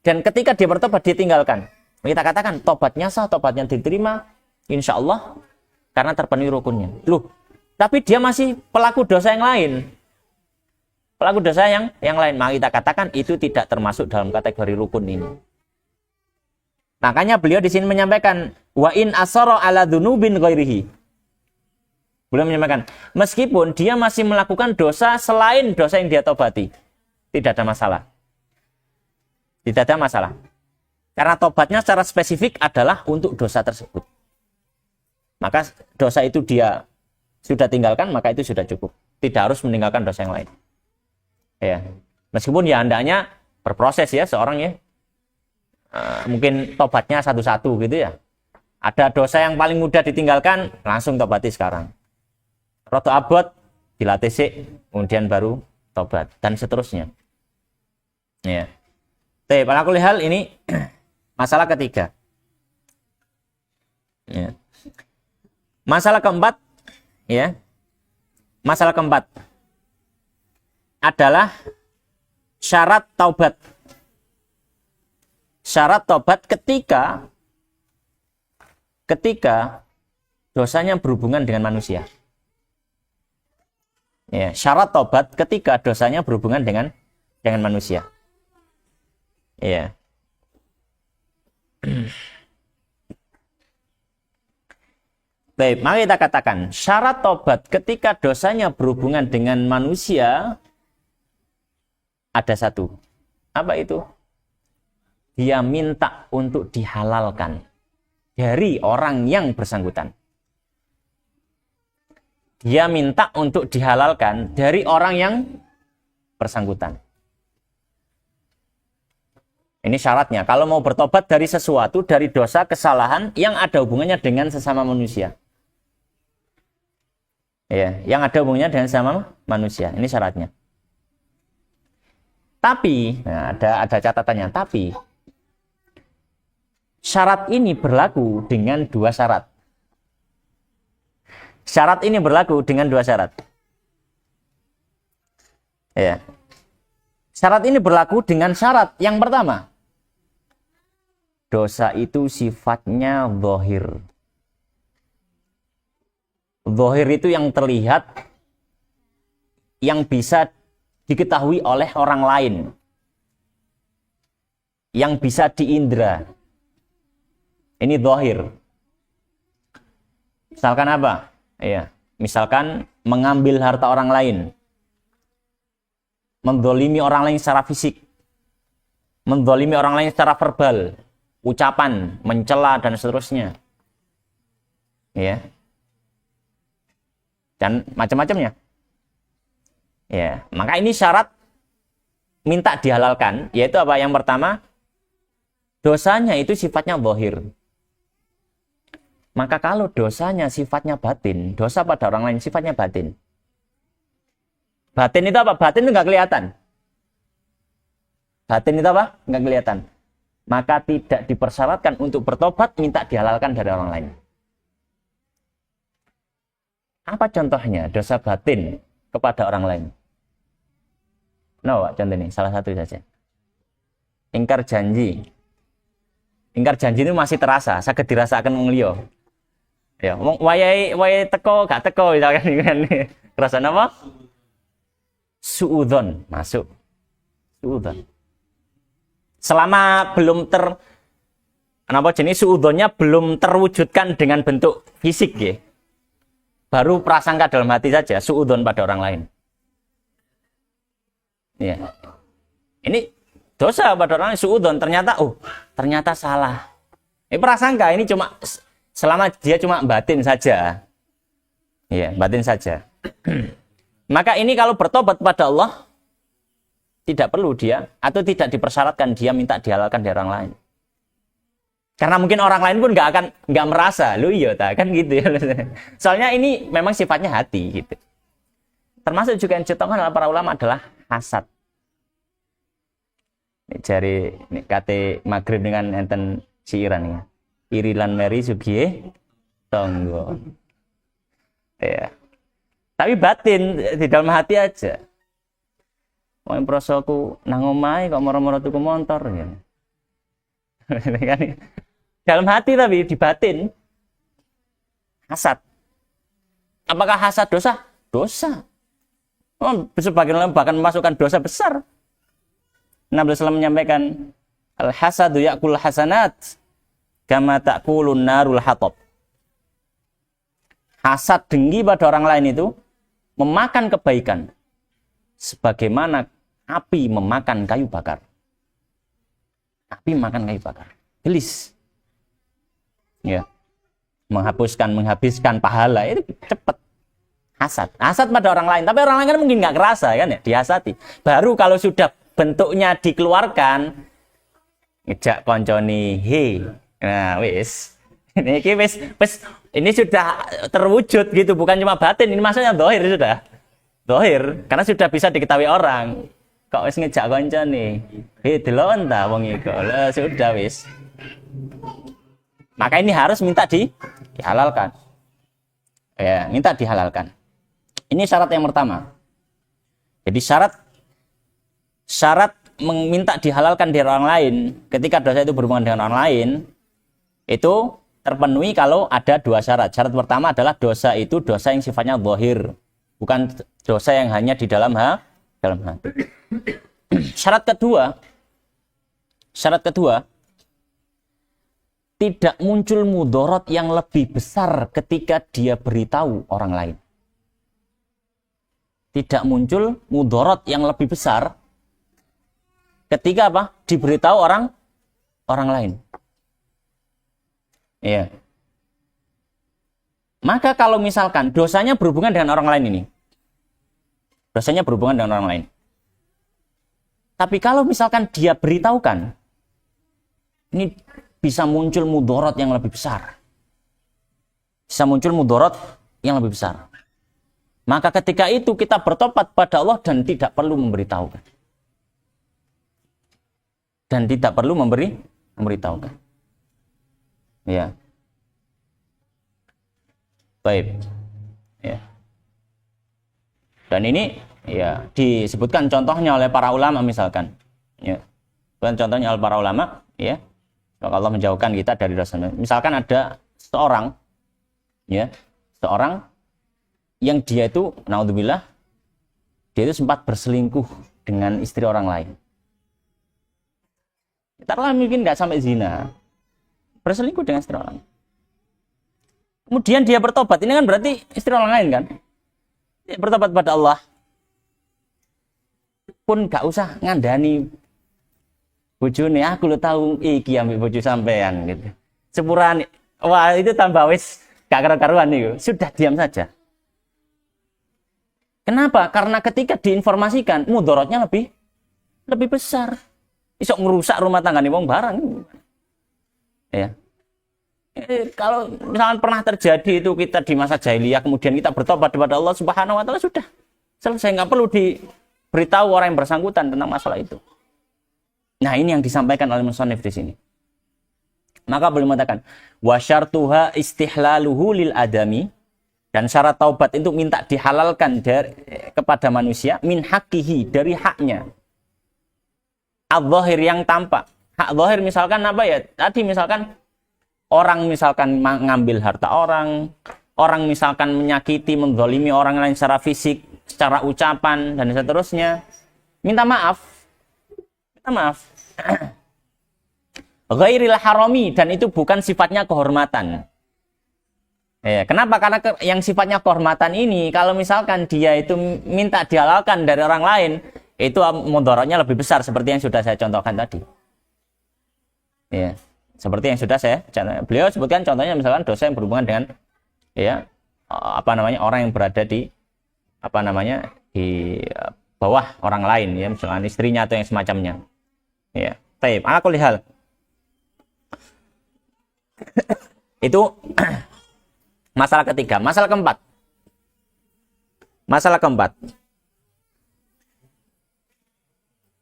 [SPEAKER 1] Dan ketika dia bertobat, dia tinggalkan. Kita katakan tobatnya sah, tobatnya diterima, insya Allah, karena terpenuhi rukunnya. Tapi dia masih pelaku dosa yang lain. Pelaku dosa yang lain, maka kita katakan itu tidak termasuk dalam kategori rukun ini. Makanya beliau di sini menyampaikan wa in asara ala dzunubin ghairihi. Beliau menyampaikan meskipun dia masih melakukan dosa selain dosa yang dia tobati, tidak ada masalah. Tidak ada masalah. Karena tobatnya secara spesifik adalah untuk dosa tersebut. Maka dosa itu dia sudah tinggalkan, maka itu sudah cukup. Tidak harus meninggalkan dosa yang lain. Ya. Meskipun ya hendaknya berproses ya seorang ya. Mungkin tobatnya satu-satu gitu ya. Ada dosa yang paling mudah ditinggalkan, langsung tobati sekarang. Roto abot, dilatih sih, kemudian baru tobat dan seterusnya. Ya. Pada kuliah hal ini masalah ketiga. Ya. Masalah keempat, ya. Masalah keempat adalah syarat taubat. Syarat taubat ketika dosanya berhubungan dengan manusia. Ya, syarat taubat ketika dosanya berhubungan dengan manusia. Ya. Baik, mari kita katakan syarat taubat ketika dosanya berhubungan dengan manusia ada satu. Apa itu? Dia minta untuk dihalalkan dari orang yang bersangkutan. Dia minta untuk dihalalkan dari orang yang bersangkutan. Ini syaratnya. Kalau mau bertobat dari sesuatu, dari dosa, kesalahan yang ada hubungannya dengan sesama manusia. Ya, yang ada hubungannya dengan sesama manusia. Ini syaratnya. Tapi, ada catatannya. Tapi, syarat ini berlaku dengan dua syarat. Syarat ini berlaku dengan dua syarat. Ya. Syarat ini berlaku dengan syarat yang pertama. Dosa itu sifatnya zahir. Zahir itu yang terlihat, yang bisa diketahui oleh orang lain, yang bisa diindra. Ini zahir. Misalkan apa? Ya, misalkan mengambil harta orang lain, menzalimi orang lain secara fisik, menzalimi orang lain secara verbal, ucapan, mencela dan seterusnya. Ya. Dan macam-macamnya. Ya, maka ini syarat minta dihalalkan, yaitu apa? Yang pertama, dosanya itu sifatnya zahir. Maka kalau dosanya sifatnya batin, dosa pada orang lain sifatnya batin. Batin itu apa? Batin itu nggak kelihatan. Batin itu apa? Nggak kelihatan. Maka tidak dipersyaratkan untuk bertobat minta dihalalkan dari orang lain. Apa contohnya dosa batin kepada orang lain? Contoh ini salah satu saja. Ingkar janji. Ingkar janji itu masih terasa, saged dirasakan wong liya. Ya, wong wayahe teko gak teko misalkan kan. Kerasa apa? Suudzon masuk. Suudzon. Selama belum suudzonnya belum terwujudkan dengan bentuk fisik ya. Baru prasangka dalam hati saja, suudzon pada orang lain. Ya. Ini dosa pada orang lain, suudzon, ternyata salah. Ini prasangka, ini cuma selama dia cuma batin saja. Ya, batin saja. Maka ini kalau bertobat pada Allah tidak perlu dia atau tidak dipersyaratkan dia minta dihalalkan dari orang lain. Karena mungkin orang lain pun nggak merasa, lu iya tak kan gitu ya. Soalnya ini memang sifatnya hati gitu. Termasuk juga yang dicontohkan oleh para ulama adalah hasad. Jari kate maghrib dengan enten siiran ya. Irilan meri sugiye tonggo. Ya. Tapi batin di dalam hati aja. Wong prosoku nang omahe kok moro-moro tuku motor ya. Kan dalam hati tapi di batin hasad. Apakah hasad dosa? Dosa. Sebagian ulama bahkan memasukkan dosa besar. Nabi SAW menyampaikan al-hasadu ya'kul hasanat kama ta'kulun narul hatab. Hasad, dengki pada orang lain itu memakan kebaikan sebagaimana api memakan kayu bakar. Api makan kayu bakar. Gelis. Ya. Menghabiskan pahala itu cepat. Hasad pada orang lain, tapi orang lain kan mungkin nggak kerasa kan ya, dihasati. Baru kalau sudah bentuknya dikeluarkan, ngejak konconi, nah wis, ini sudah terwujud gitu, bukan cuma batin, ini maksudnya zahir sudah, zahir, karena sudah bisa diketahui orang. Kok wis ngejak konconi, delon ta wong iku, sudah wis. Maka ini harus minta dihalalkan. Ya, minta dihalalkan. Ini syarat yang pertama. Jadi syarat meminta dihalalkan dari orang lain ketika dosa itu berhubungan dengan orang lain itu terpenuhi kalau ada dua syarat. Syarat pertama adalah dosa itu dosa yang sifatnya zahir, bukan dosa yang hanya di dalam hati. Syarat kedua tidak muncul mudorot yang lebih besar ketika dia beritahu orang lain. Tidak muncul mudorot yang lebih besar ketika apa? Diberitahu orang lain. Iya. Maka kalau misalkan dosanya berhubungan dengan orang lain ini. Dosanya berhubungan dengan orang lain. Tapi kalau misalkan dia beritahukan, ini bisa muncul mudorot yang lebih besar. Bisa muncul mudorot yang lebih besar. Maka ketika itu kita bertobat pada Allah dan tidak perlu memberitahukan. Dan tidak perlu memberitahukan. Ya. Baik. Ya. Dan ini ya disebutkan contohnya oleh para ulama misalkan. Ya. Dan contohnya oleh para ulama, ya. Allah menjauhkan kita dari dosa. Misalkan ada seorang yang dia itu, naudzubillah, dia itu sempat berselingkuh dengan istri orang lain. Taruhlah mungkin nggak sampai zina, berselingkuh dengan istri orang. Kemudian dia bertobat, ini kan berarti istri orang lain kan? Dia bertobat pada Allah, pun nggak usah ngandani bojone, aku lo tahu iki ambek bojo sampean gitu. Sepurane, wah itu tambah wis gak karu-karuan itu. Sudah diam saja. Kenapa? Karena ketika diinformasikan mudorotnya lebih lebih besar. Iso ngerusak rumah tangga nih wong barang. Ya. Kalau misalkan pernah terjadi itu kita di masa jahiliyah kemudian kita bertobat kepada Allah Subhanahu wa taala, sudah selesai, nggak perlu diberitahu orang yang bersangkutan tentang masalah itu. Nah, ini yang disampaikan oleh musannif di sini. Maka beliau mengatakan wasyartuha istihlaluhu lil adami, dan syarat taubat itu minta dihalalkan kepada manusia min haqqihi, dari haknya. Adz-dzahir, yang tampak. Hak zahir misalkan apa ya? Tadi misalkan orang misalkan mengambil harta orang misalkan menyakiti, menzalimi orang lain secara fisik, secara ucapan dan seterusnya. Minta maaf. Minta maaf. Ghairil harami, dan itu bukan sifatnya kehormatan. Ya, kenapa? Karena yang sifatnya kehormatan ini, kalau misalkan dia itu minta dihalalkan dari orang lain, itu mudaratnya lebih besar, seperti yang sudah saya contohkan tadi. Ya, seperti yang sudah beliau sebutkan contohnya misalkan dosa yang berhubungan dengan orang yang berada di di bawah orang lain, ya, misalkan istrinya atau yang semacamnya. Ya, taib. Ala kulli hal. Itu masalah ketiga. Masalah keempat.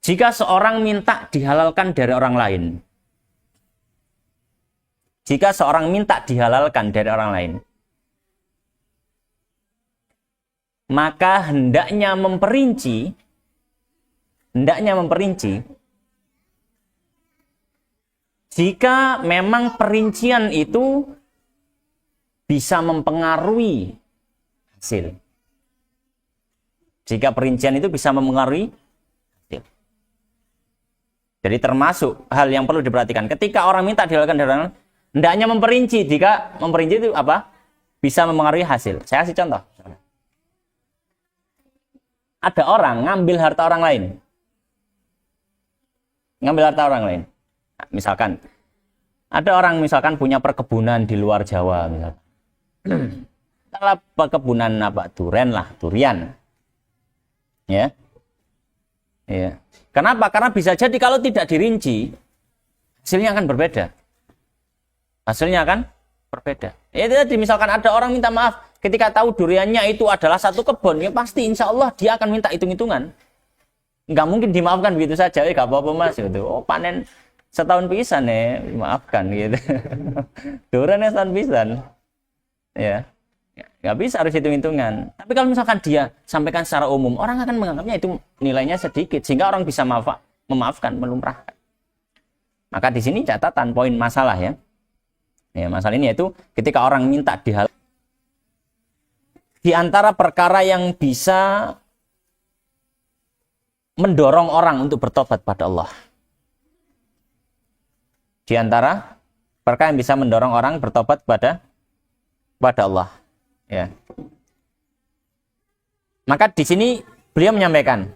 [SPEAKER 1] Jika seorang minta dihalalkan dari orang lain. Jika seorang minta dihalalkan dari orang lain, maka hendaknya memperinci jika memang perincian itu bisa mempengaruhi hasil. Jika perincian itu bisa mempengaruhi hasil. Jadi termasuk hal yang perlu diperhatikan. Ketika orang minta dihalalkan dari orang lain, hendaknya memperinci. Jika memperinci itu apa? Bisa mempengaruhi hasil. Saya kasih contoh. Ada orang ngambil harta orang lain. Misalkan ada orang misalkan punya perkebunan di luar Jawa misalkan. Kalau perkebunan durian. Ya. Ya. Kenapa? Karena bisa jadi kalau tidak dirinci, hasilnya akan berbeda. Itu tadi, misalkan ada orang minta maaf ketika tahu duriannya itu adalah satu kebun, ya pasti insya Allah dia akan minta hitung-hitungan. Nggak mungkin dimaafkan begitu saja, nggak apa-apa mas. Gitu. Oh, panen setahun pisan ya, maafkan gitu. Duriannya setahun pisan, ya. Nggak bisa, harus hitung-hitungan. Tapi kalau misalkan dia sampaikan secara umum, orang akan menganggapnya itu nilainya sedikit, sehingga orang bisa memaafkan, melumrahkan. Maka di sini catatan poin masalah ya. Ya, masalah ini yaitu ketika orang minta dihalalkan, di antara perkara yang bisa mendorong orang untuk bertobat pada Allah. Di antara perkara yang bisa mendorong orang bertobat pada Allah. Ya. Maka di sini beliau menyampaikan,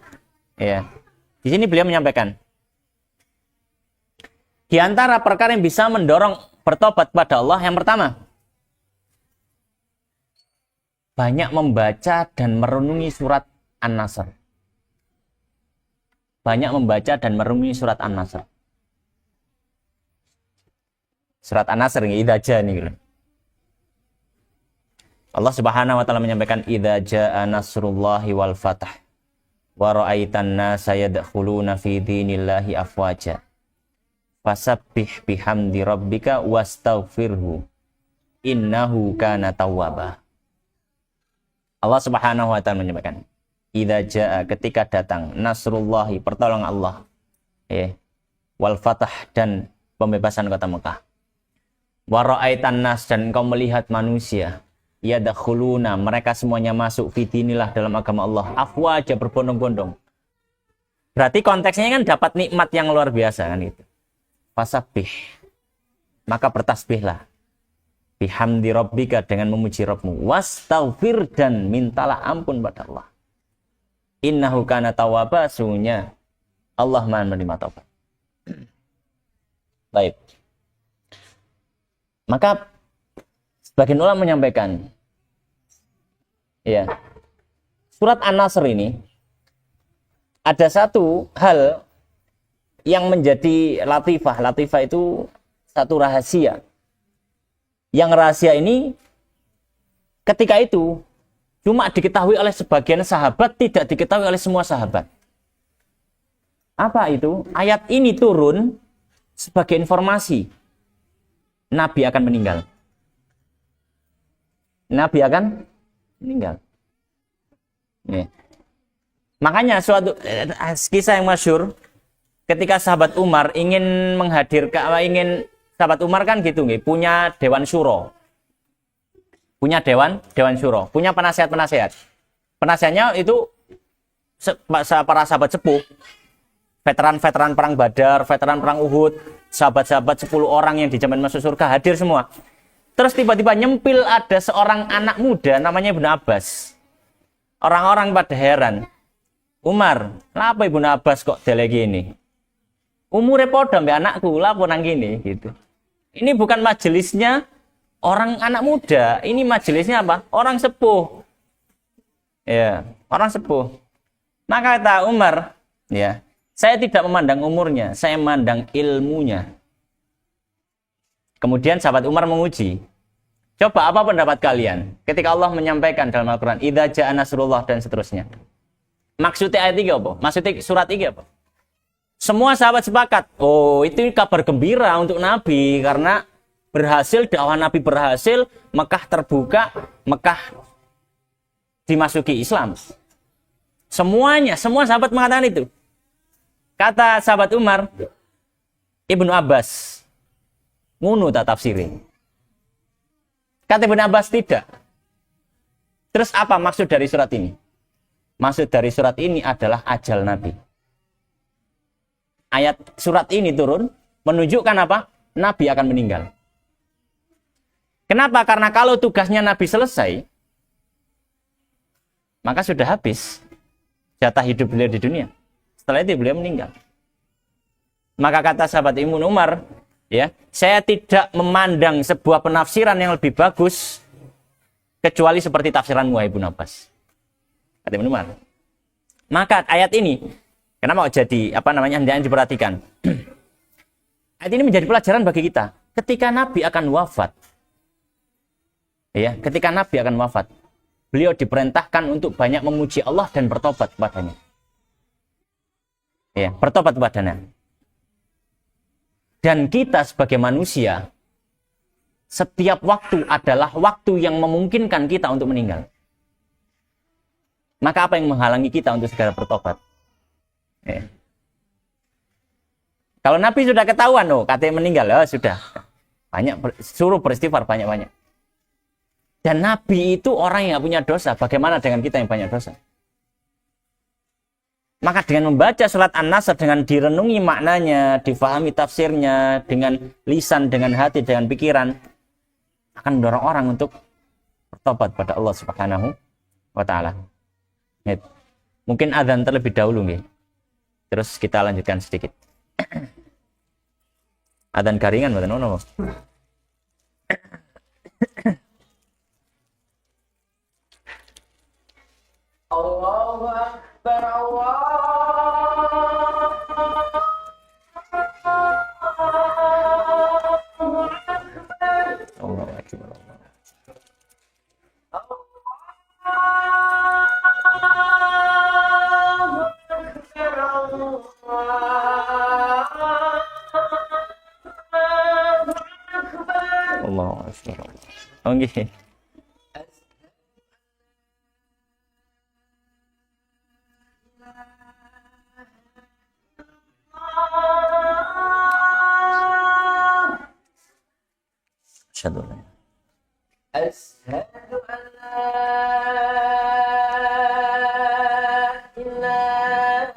[SPEAKER 1] di antara perkara yang bisa mendorong bertobat pada Allah, yang pertama, banyak membaca dan merenungi surat An-Nasr. Surat An-Nasr ini idza jaa nih. Allah Subhanahu wa taala menyampaikan idza jaa nasrullahi wal fath wa ra'aitan nasa yadkhuluna fi dinillahi afwaja fasabbih bihamdi rabbika wastaghfirhu innahu kana tawwaba. Allah Subhanahu wa taala menyampaikan idza jaa, ketika datang, nasrullahi, pertolongan Allah, wal fath, dan pembebasan kota Mekah, wa ra'aitan nas, dan engkau melihat manusia, yadkhuluna, mereka semuanya masuk, fidinilah, dalam agama Allah, afwaja, berbondong-bondong. Berarti konteksnya kan dapat nikmat yang luar biasa kan itu. Fasabbih, maka bertasbihlah, bihamdi rabbika, dengan memuji Rabbmu, wastaghfir, dan mintalah ampun pada Allah, innahu kana tawwaba, sungguhnya Allah Maha menerima taubat. Baik. Maka sebagian ulama menyampaikan, surat An-Nasr ini ada satu hal yang menjadi latifah. Latifah itu satu rahasia. Yang rahasia ini ketika itu cuma diketahui oleh sebagian sahabat, tidak diketahui oleh semua sahabat. Apa itu? Ayat ini turun sebagai informasi. Nabi akan meninggal. Nabi akan meninggal. Nih. Makanya suatu kisah yang masyhur ketika sahabat Umar ingin sahabat Umar kan gitu nih, punya dewan syuro. Punya dewan syuro, punya penasihat. Penasihatnya itu para sahabat sepuh, veteran-veteran perang Badar, veteran perang Uhud, sahabat-sahabat 10 orang yang dijamin masuk surga hadir semua. Terus tiba-tiba nyempil ada seorang anak muda namanya Ibnu Abbas. Orang-orang pada heran. Umar, kenapa Ibnu Abbas kok dele gini? Umure padha mbek anakku, lapo nang gini gitu. Ini bukan majelisnya orang anak muda, ini majelisnya apa? Orang sepuh. Ya, orang sepuh. Maka kata Umar, ya, saya tidak memandang umurnya, saya memandang ilmunya. Kemudian sahabat Umar menguji. Coba apa pendapat kalian ketika Allah menyampaikan dalam Al-Qur'an, "Idza ja'a nasrullah" dan seterusnya. Maksudnya ayat 3 apa? Maksudnya surat 3 apa? Semua sahabat sepakat, oh itu kabar gembira untuk Nabi karena berhasil, dakwah Nabi berhasil, Mekah terbuka, Mekah dimasuki Islam. Semua sahabat mengatakan itu. Kata sahabat Umar, Ibnu Abbas, ngunu tak tafsirin. Kata Ibnu Abbas tidak. Terus apa maksud dari surat ini? Maksud dari surat ini adalah ajal Nabi. Ayat surat ini turun menunjukkan apa? Nabi akan meninggal. Kenapa? Karena kalau tugasnya Nabi selesai, maka sudah habis jatah hidup beliau di dunia. Setelah itu beliau meninggal. Maka kata sahabat Ibnu Umar, ya, saya tidak memandang sebuah penafsiran yang lebih bagus kecuali seperti tafsiran Ibnu Abbas. Kata Ibnu Umar. Maka ayat ini, kenapa jadi hendaknya diperhatikan. Ayat ini menjadi pelajaran bagi kita. Ketika Nabi akan wafat, ya, ketika Nabi akan wafat, beliau diperintahkan untuk banyak memuji Allah dan bertobat kepadanya. Ya, bertobat kepadanya. Dan kita sebagai manusia, setiap waktu adalah waktu yang memungkinkan kita untuk meninggal. Maka apa yang menghalangi kita untuk segera bertobat? Ya. Kalau Nabi sudah ketahuan, katanya meninggal, sudah. Suruh beristighfar banyak-banyak. Dan Nabi itu orang yang tidak punya dosa. Bagaimana dengan kita yang banyak dosa? Maka dengan membaca surat An-Nasr, dengan direnungi maknanya, difahami tafsirnya, dengan lisan, dengan hati, dengan pikiran, akan mendorong orang untuk bertobat pada Allah Subhanahu wa Ta'ala. Mungkin adzan terlebih dahulu, nggih. Terus kita lanjutkan sedikit. Adzan garingan mboten ono. Allahu Akbar, Allahu Akbar. Allahu Akbar. Oh nggih. Asyhadu an Asyhadu an la ilaha illallah.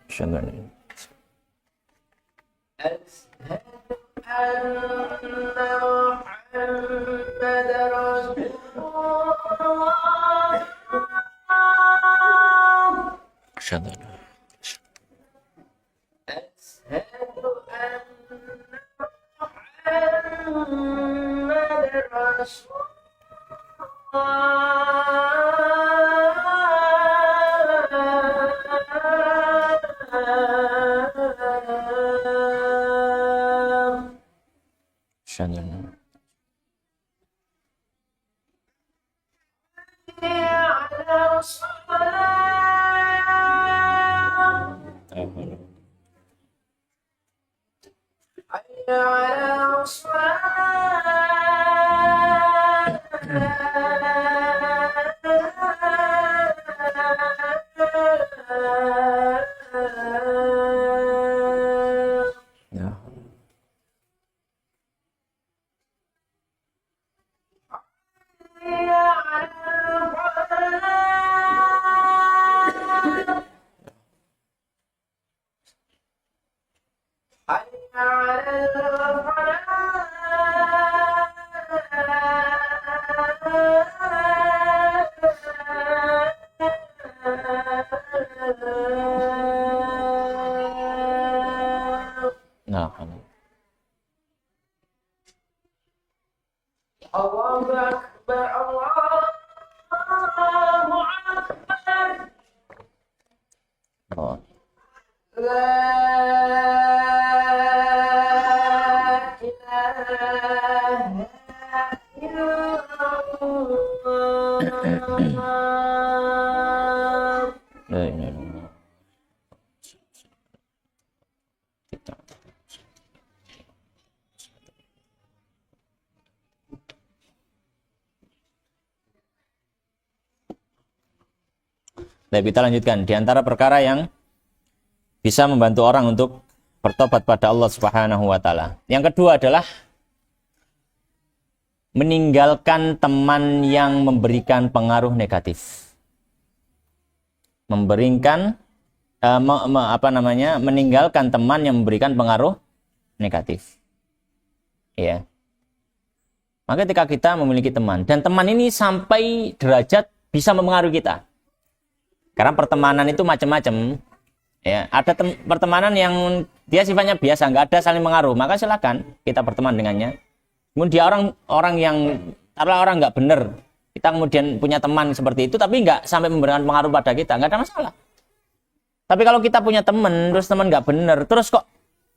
[SPEAKER 1] Asyhadu an Muhammadar Rasulullah. Asyhadu an Muhammadar Rasulullah. Jangan.
[SPEAKER 2] Allahu Akbar, Allahu Akbar.
[SPEAKER 1] Oh.
[SPEAKER 2] La ilaha illallah.
[SPEAKER 1] La ilaha illallah. Baik, kita lanjutkan. Di antara perkara yang bisa membantu orang untuk bertobat pada Allah Subhanahu wa taala. Yang kedua adalah meninggalkan teman yang memberikan pengaruh negatif. Meninggalkan teman yang memberikan pengaruh negatif. Ya. Maka ketika kita memiliki teman dan teman ini sampai derajat bisa mempengaruhi kita. Karena pertemanan itu macam-macam. Ya, ada pertemanan yang dia sifatnya biasa, nggak ada saling mengaruh, maka silakan kita berteman dengannya. Kemudian dia orang yang orang nggak benar, kita kemudian punya teman seperti itu, tapi nggak sampai memberikan pengaruh pada kita, nggak ada masalah. Tapi kalau kita punya teman, terus teman nggak benar, terus kok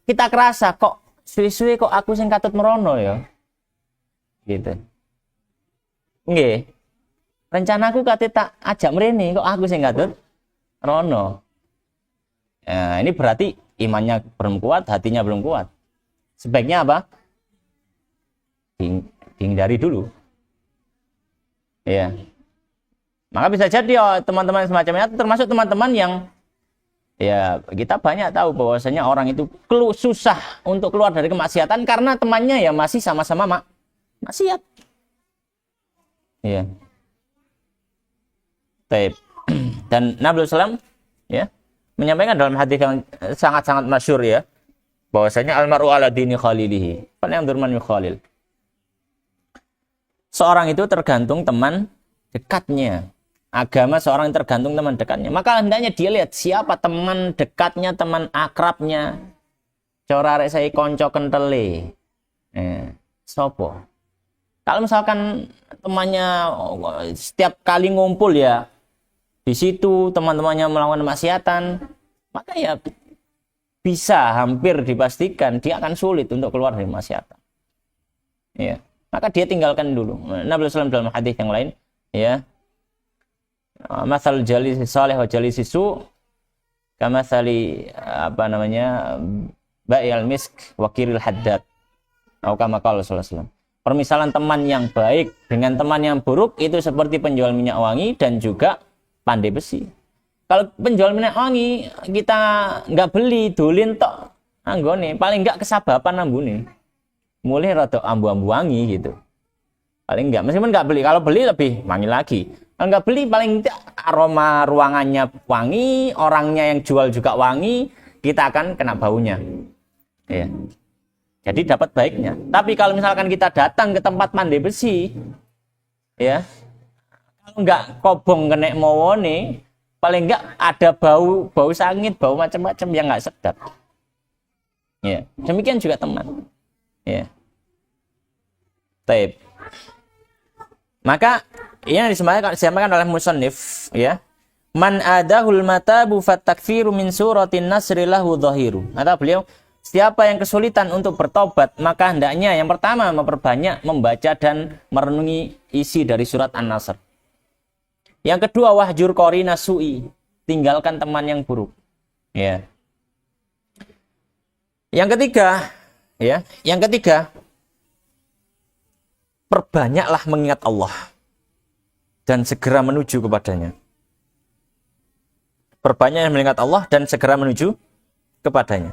[SPEAKER 1] kita kerasa kok suwe-suwe kok aku sing katut merono ya, gitu. Nggih. Rencanaku kate tak ajak mrene kok aku sing katut rono. Nah, ini berarti imannya belum kuat, hatinya belum kuat. Sebaiknya apa? Hindari dulu. Ya. Maka bisa jadi teman-teman semacamnya termasuk teman-teman yang ya kita banyak tahu bahwasanya orang itu susah untuk keluar dari kemaksiatan karena temannya ya masih sama-sama maksiat. Iya. Taib. Dan Nabi SAW ya menyampaikan dalam hadis yang sangat-sangat masyhur ya bahwasanya almaru ala dini khalilihi. Falyanzur man yukhalil. Seorang itu tergantung teman dekatnya. Agama seorang tergantung teman dekatnya. Maka hendaknya dia lihat siapa teman dekatnya, teman akrabnya. Cara arek saya konco kentele. Sopo. Kalau misalkan temannya setiap kali ngumpul ya di situ teman-temannya melakukan maksiatan, maka ya bisa hampir dipastikan dia akan sulit untuk keluar dari maksiatan. Ya, maka dia tinggalkan dulu. Nabi SAW dalam hadis yang lain, ya, masal jalisi salih wa jalisi su, kamasali ba'il misk wa kiril haddad. Atau kama qala sallallahu alaihi wasallam. Permisalan teman yang baik dengan teman yang buruk itu seperti penjual minyak wangi dan juga pandai besi. Kalau penjual minyak wangi kita nggak beli, dolin tok anggone, paling nggak kesabapan ambune. Mulai rada ambu-ambu wangi gitu. Paling nggak, meskipun nggak beli, kalau beli lebih wangi lagi. Kalau nggak beli paling tidak aroma ruangannya wangi, orangnya yang jual juga wangi, kita akan kena baunya. Ya. Jadi dapat baiknya. Tapi kalau misalkan kita datang ke tempat pandai besi, ya, kalau nggak kobong kena mawone, paling nggak ada bau sangit, bau macam-macam yang nggak sedap. Ya, demikian juga teman. Ya, taib. Maka ini disampaikan oleh musannif, ya, man adahul matabu fatakfiru min suratin nasri lahu dhahiru. Kata beliau, siapa yang kesulitan untuk bertobat, maka hendaknya yang pertama memperbanyak membaca dan merenungi isi dari surat An-Nasr. Yang kedua, wahjur qarina su'i, tinggalkan teman yang buruk. Ya. Yang ketiga, perbanyaklah mengingat Allah dan segera menuju kepadanya. Perbanyak mengingat Allah dan segera menuju kepadanya.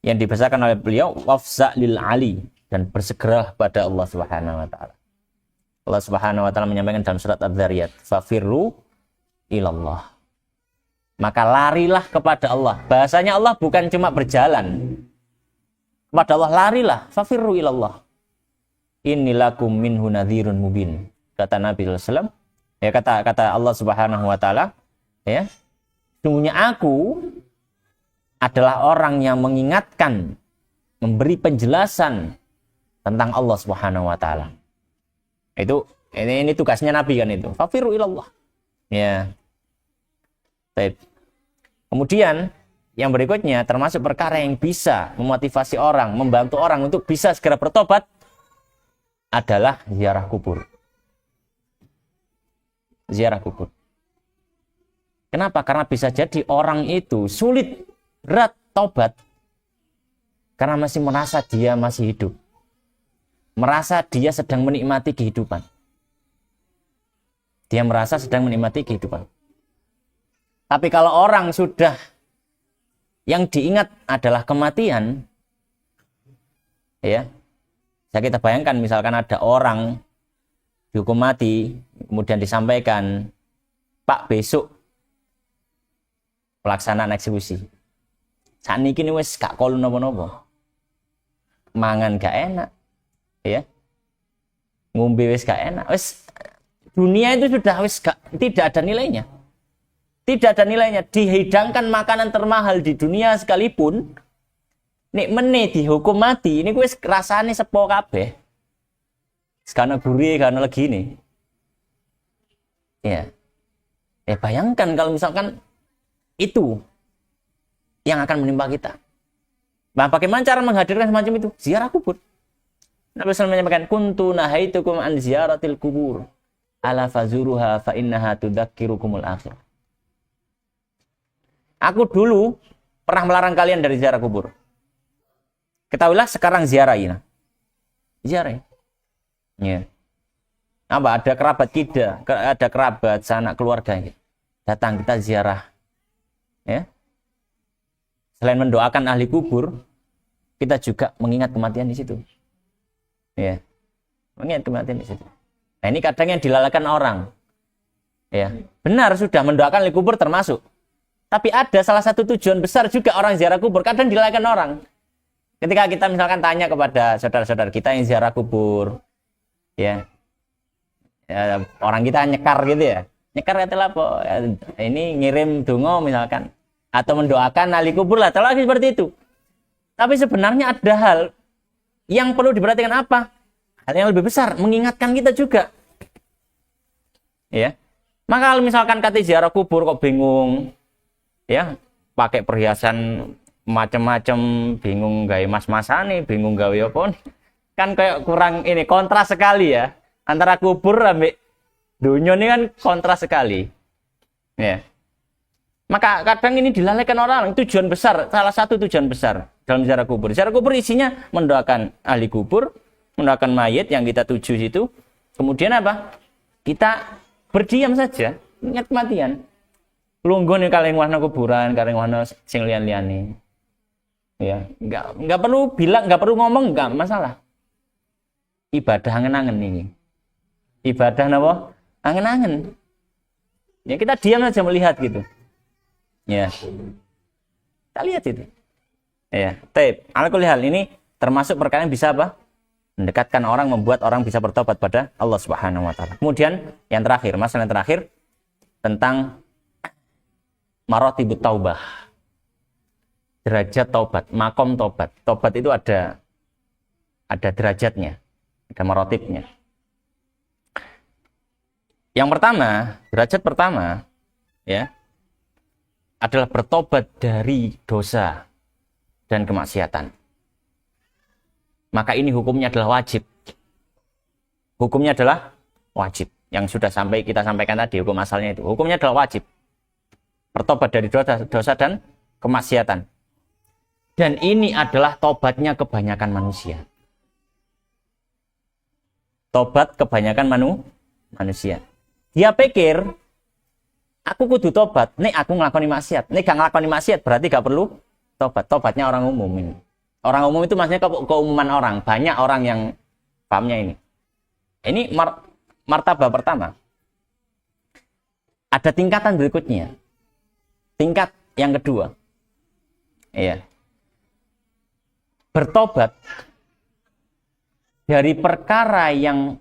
[SPEAKER 1] Yang dibahasakan oleh beliau, wafza lil ali, dan bersegera pada Allah Subhanahu wa taala. Allah Subhanahu wa taala menyampaikan dalam surat Adz-Dzariyat, fafirru ilallah. Maka larilah kepada Allah. Bahasanya Allah bukan cuma berjalan. Kepada Allah larilah, fafirru ilallah. Innilakum minhu nadhirun mubin. Kata Nabi sallallahu alaihi wasallam, ya kata Allah Subhanahu wa taala, ya. Sungguhnya aku adalah orang yang mengingatkan, memberi penjelasan tentang Allah Subhanahu wa taala. Ini tugasnya Nabi kan itu. Fafiru ilallah. Ya. Baik. Kemudian yang berikutnya termasuk perkara yang bisa memotivasi orang, membantu orang untuk bisa segera bertobat adalah ziarah kubur. Ziarah kubur. Kenapa? Karena bisa jadi orang itu sulit, berat taubat karena masih merasa dia masih hidup. Merasa dia sedang menikmati kehidupan. Dia merasa sedang menikmati kehidupan. Tapi kalau orang sudah yang diingat adalah kematian, ya, bisa kita bayangkan misalkan ada orang dihukum mati, kemudian disampaikan, Pak, besok pelaksanaan eksekusi. Saat ini wis gak kolu nopo-nopo, mangan gak enak, ya, ngombe wis gak enak, wis dunia itu sudah wis gak, tidak ada nilainya. Tidak ada nilainya. Dihidangkan makanan termahal di dunia sekalipun, nek meneh dihukum mati, ini gue rasane sepo kabeh. Sekana gurih, karena lagi ini. Ya. Bayangkan kalau misalkan itu yang akan menimpa kita. Nah, bagaimana cara menghadirkan semacam itu? Ziarah kubur. Nabi SAW menyampaikan, kuntu nahaitukum an ziyaratil kubur, ala fazuruha fa innaha tudzakirukumul akhir. Aku dulu pernah melarang kalian dari ziarah kubur. Ketahuilah sekarang ziarah ini. Ziarah. Ya. Apa? Ada kerabat kita, ada kerabat, sanak keluarga. Datang kita ziarah. Ya. Selain mendoakan ahli kubur, kita juga mengingat kematian di situ. Ya. Mengingat kematian di situ. Nah, ini kadang yang dilalaikan orang. Ya. Benar sudah mendoakan ahli kubur termasuk. Tapi ada salah satu tujuan besar juga orang ziarah kubur. Kadang dilalaikan orang. Ketika kita misalkan tanya kepada saudara-saudara kita yang ziarah kubur, ya, orang kita nyekar gitu ya. Nyekar kata apa? Ya, ini ngirim donga misalkan, atau mendoakan ahli kubur lah. Terlalu seperti itu. Tapi sebenarnya ada hal yang perlu diperhatikan apa? Hal yang lebih besar, mengingatkan kita juga. Ya. Maka kalau misalkan kata ziarah kubur kok bingung, ya, pakai perhiasan macam-macam, bingung gawe mas-masane, bingung gawe apa nih. Kan kayak kurang ini, kontras sekali ya. Antara kubur sampai dunia ini kan kontras sekali. Ya. Maka kadang ini dilalaikan orang, tujuan besar, salah satu tujuan besar dalam ziarah kubur. Ziarah kubur isinya mendoakan ahli kubur, mendoakan mayit yang kita tuju situ. Kemudian apa? Kita berdiam saja, ingat kematian. Lungguh nih kaleng warna kuburan, kaleng warna sing lian-liane. Ya, enggak perlu bilang, enggak perlu ngomong, enggak masalah. Ibadah angen-angen ini. Ibadah napa? Angen-angen. Ya kita diam aja melihat gitu. Ya. Kita lihat itu. Ya, taib. Ala kulli hal ini termasuk perkara yang bisa apa? Mendekatkan orang, membuat orang bisa bertobat pada Allah Subhanahu wa taala. Kemudian yang terakhir, masalah yang terakhir tentang maratibut taubah, derajat taubat, makom taubat. Taubat itu ada derajatnya, ada maratibnya. Yang pertama, derajat pertama, ya, adalah bertobat dari dosa dan kemaksiatan. Maka ini hukumnya adalah wajib. Hukumnya adalah wajib. Yang sudah kita sampaikan tadi, hukum asalnya itu. Hukumnya adalah wajib. Bertobat dari dosa dan kemaksiatan. Dan ini adalah tobatnya kebanyakan manusia. Tobat kebanyakan manusia. Dia pikir, aku kudu tobat, nek aku ngelakoni maksiat. Nek gak ngelakoni maksiat berarti gak perlu tobat. Tobatnya orang umum ini. Orang umum itu maksudnya keumuman orang. Banyak orang yang pahamnya ini. Ini martabah pertama. Ada tingkatan berikutnya. Tingkat yang kedua. Iya. Bertobat dari perkara yang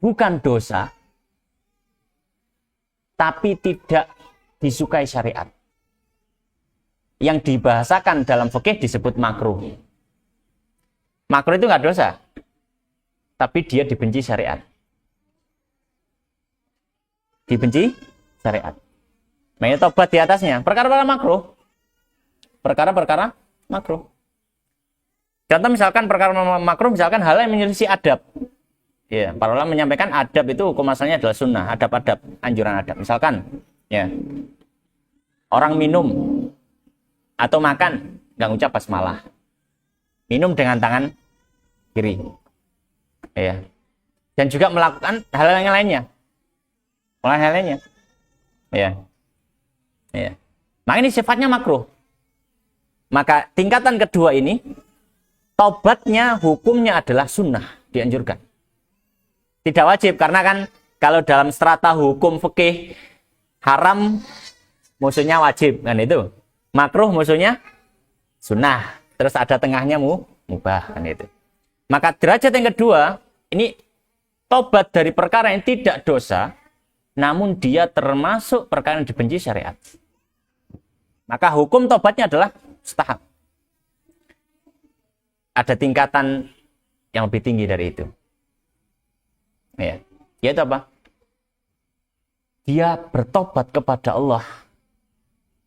[SPEAKER 1] bukan dosa, tapi tidak disukai syariat. Yang dibahasakan dalam fikih disebut makruh. Makruh itu nggak dosa, tapi dia dibenci syariat. Dibenci syariat. Makanya tobat di atasnya. Perkara-perkara makruh. Perkara-perkara makruh. Contoh misalkan perkara makruh, misalkan hal yang menyelisih adab. Ya, para ulama menyampaikan adab itu hukum asalnya adalah sunnah, adab-adab, anjuran adab. Misalkan, ya, orang minum atau makan nggak ngucap basmalah. Minum dengan tangan kiri. Ya. Dan juga melakukan hal yang lainnya. Hal lainnya. Ya. Ya. Maka ini sifatnya makruh. Maka tingkatan kedua ini tobatnya hukumnya adalah sunnah, dianjurkan. Tidak wajib, karena kan kalau dalam strata hukum fikih haram musuhnya wajib, kan itu. Makruh musuhnya sunnah. Terus ada tengahnya mubah, kan itu. Maka derajat yang kedua, ini tobat dari perkara yang tidak dosa, namun dia termasuk perkara yang dibenci syariat. Maka hukum tobatnya adalah mustahab. Ada tingkatan yang lebih tinggi dari itu. Ya, yaitu apa? Dia bertobat kepada Allah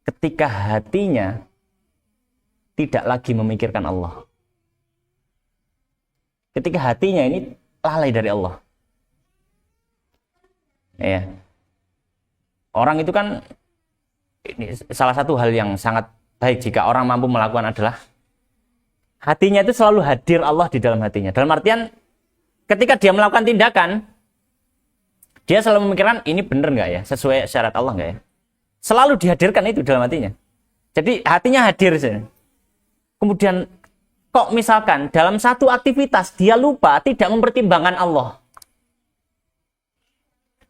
[SPEAKER 1] ketika hatinya tidak lagi memikirkan Allah. Ketika hatinya ini lalai dari Allah. Ya. Orang itu kan, ini salah satu hal yang sangat baik jika orang mampu melakukan adalah hatinya itu selalu hadir Allah di dalam hatinya. Dalam artian ketika dia melakukan tindakan, dia selalu memikirkan ini benar nggak ya, sesuai syarat Allah nggak ya. Selalu dihadirkan itu dalam hatinya. Jadi hatinya hadir. Kemudian kok misalkan dalam satu aktivitas dia lupa tidak mempertimbangkan Allah.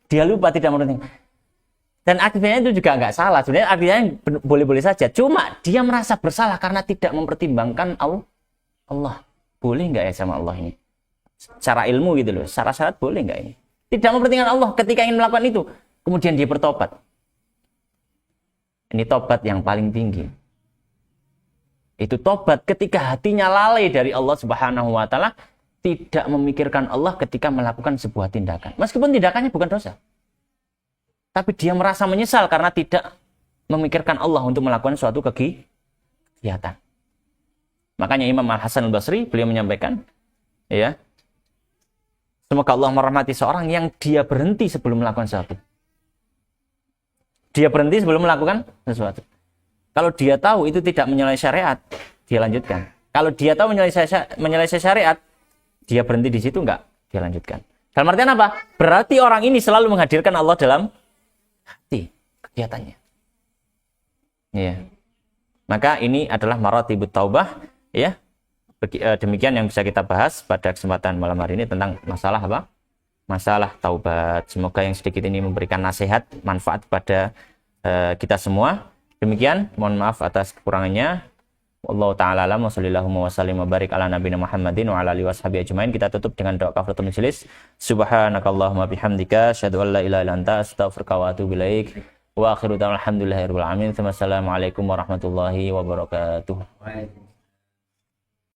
[SPEAKER 1] Dia lupa tidak mempertimbangkan. Dan aktivitasnya itu juga nggak salah. Sebenarnya aktivitasnya boleh-boleh saja. Cuma dia merasa bersalah karena tidak mempertimbangkan Allah. Boleh nggak ya sama Allah ini? Secara ilmu gitu loh. Secara syarat boleh nggak ini? Tidak mempertimbangkan Allah ketika ingin melakukan itu. Kemudian dia bertobat. Ini tobat yang paling tinggi. Itu tobat ketika hatinya lalai dari Allah Subhanahu wa Ta'ala, tidak memikirkan Allah ketika melakukan sebuah tindakan. Meskipun tindakannya bukan dosa. Tapi dia merasa menyesal karena tidak memikirkan Allah untuk melakukan suatu kegiatan. Makanya Imam Al-Hasan Al-Basri beliau menyampaikan, ya, semoga Allah merahmati seorang yang dia berhenti sebelum melakukan sesuatu. Dia berhenti sebelum melakukan sesuatu. Kalau dia tahu itu tidak menyalahi syariat, dia lanjutkan. Kalau dia tahu menyalahi syariat, dia berhenti di situ, enggak, dia lanjutkan. Dalam artian apa? Berarti orang ini selalu menghadirkan Allah dalam hati kegiatannya. Ya. Maka ini adalah maratibut taubah, ya. Demikian yang bisa kita bahas pada kesempatan malam hari ini tentang masalah apa? Masalah taubat. Semoga yang sedikit ini memberikan nasihat, manfaat pada kita semua. Demikian, mohon maaf atas kekurangannya. Wallahu ta'ala alam wa sallallahu wa sallim wa barik ala nabiyina Muhammadin wa ala alihi washabihi ajmain. Kita tutup dengan doa kafaratul majelis. Subhanakallahumma bihamdika asyhadu an la ilaha illa anta astaghfiruka wa atubu ilaik. Wa akhiru da'wana alhamdulillahirabbil alamin. Wassalamualaikum warahmatullahi wabarakatuh.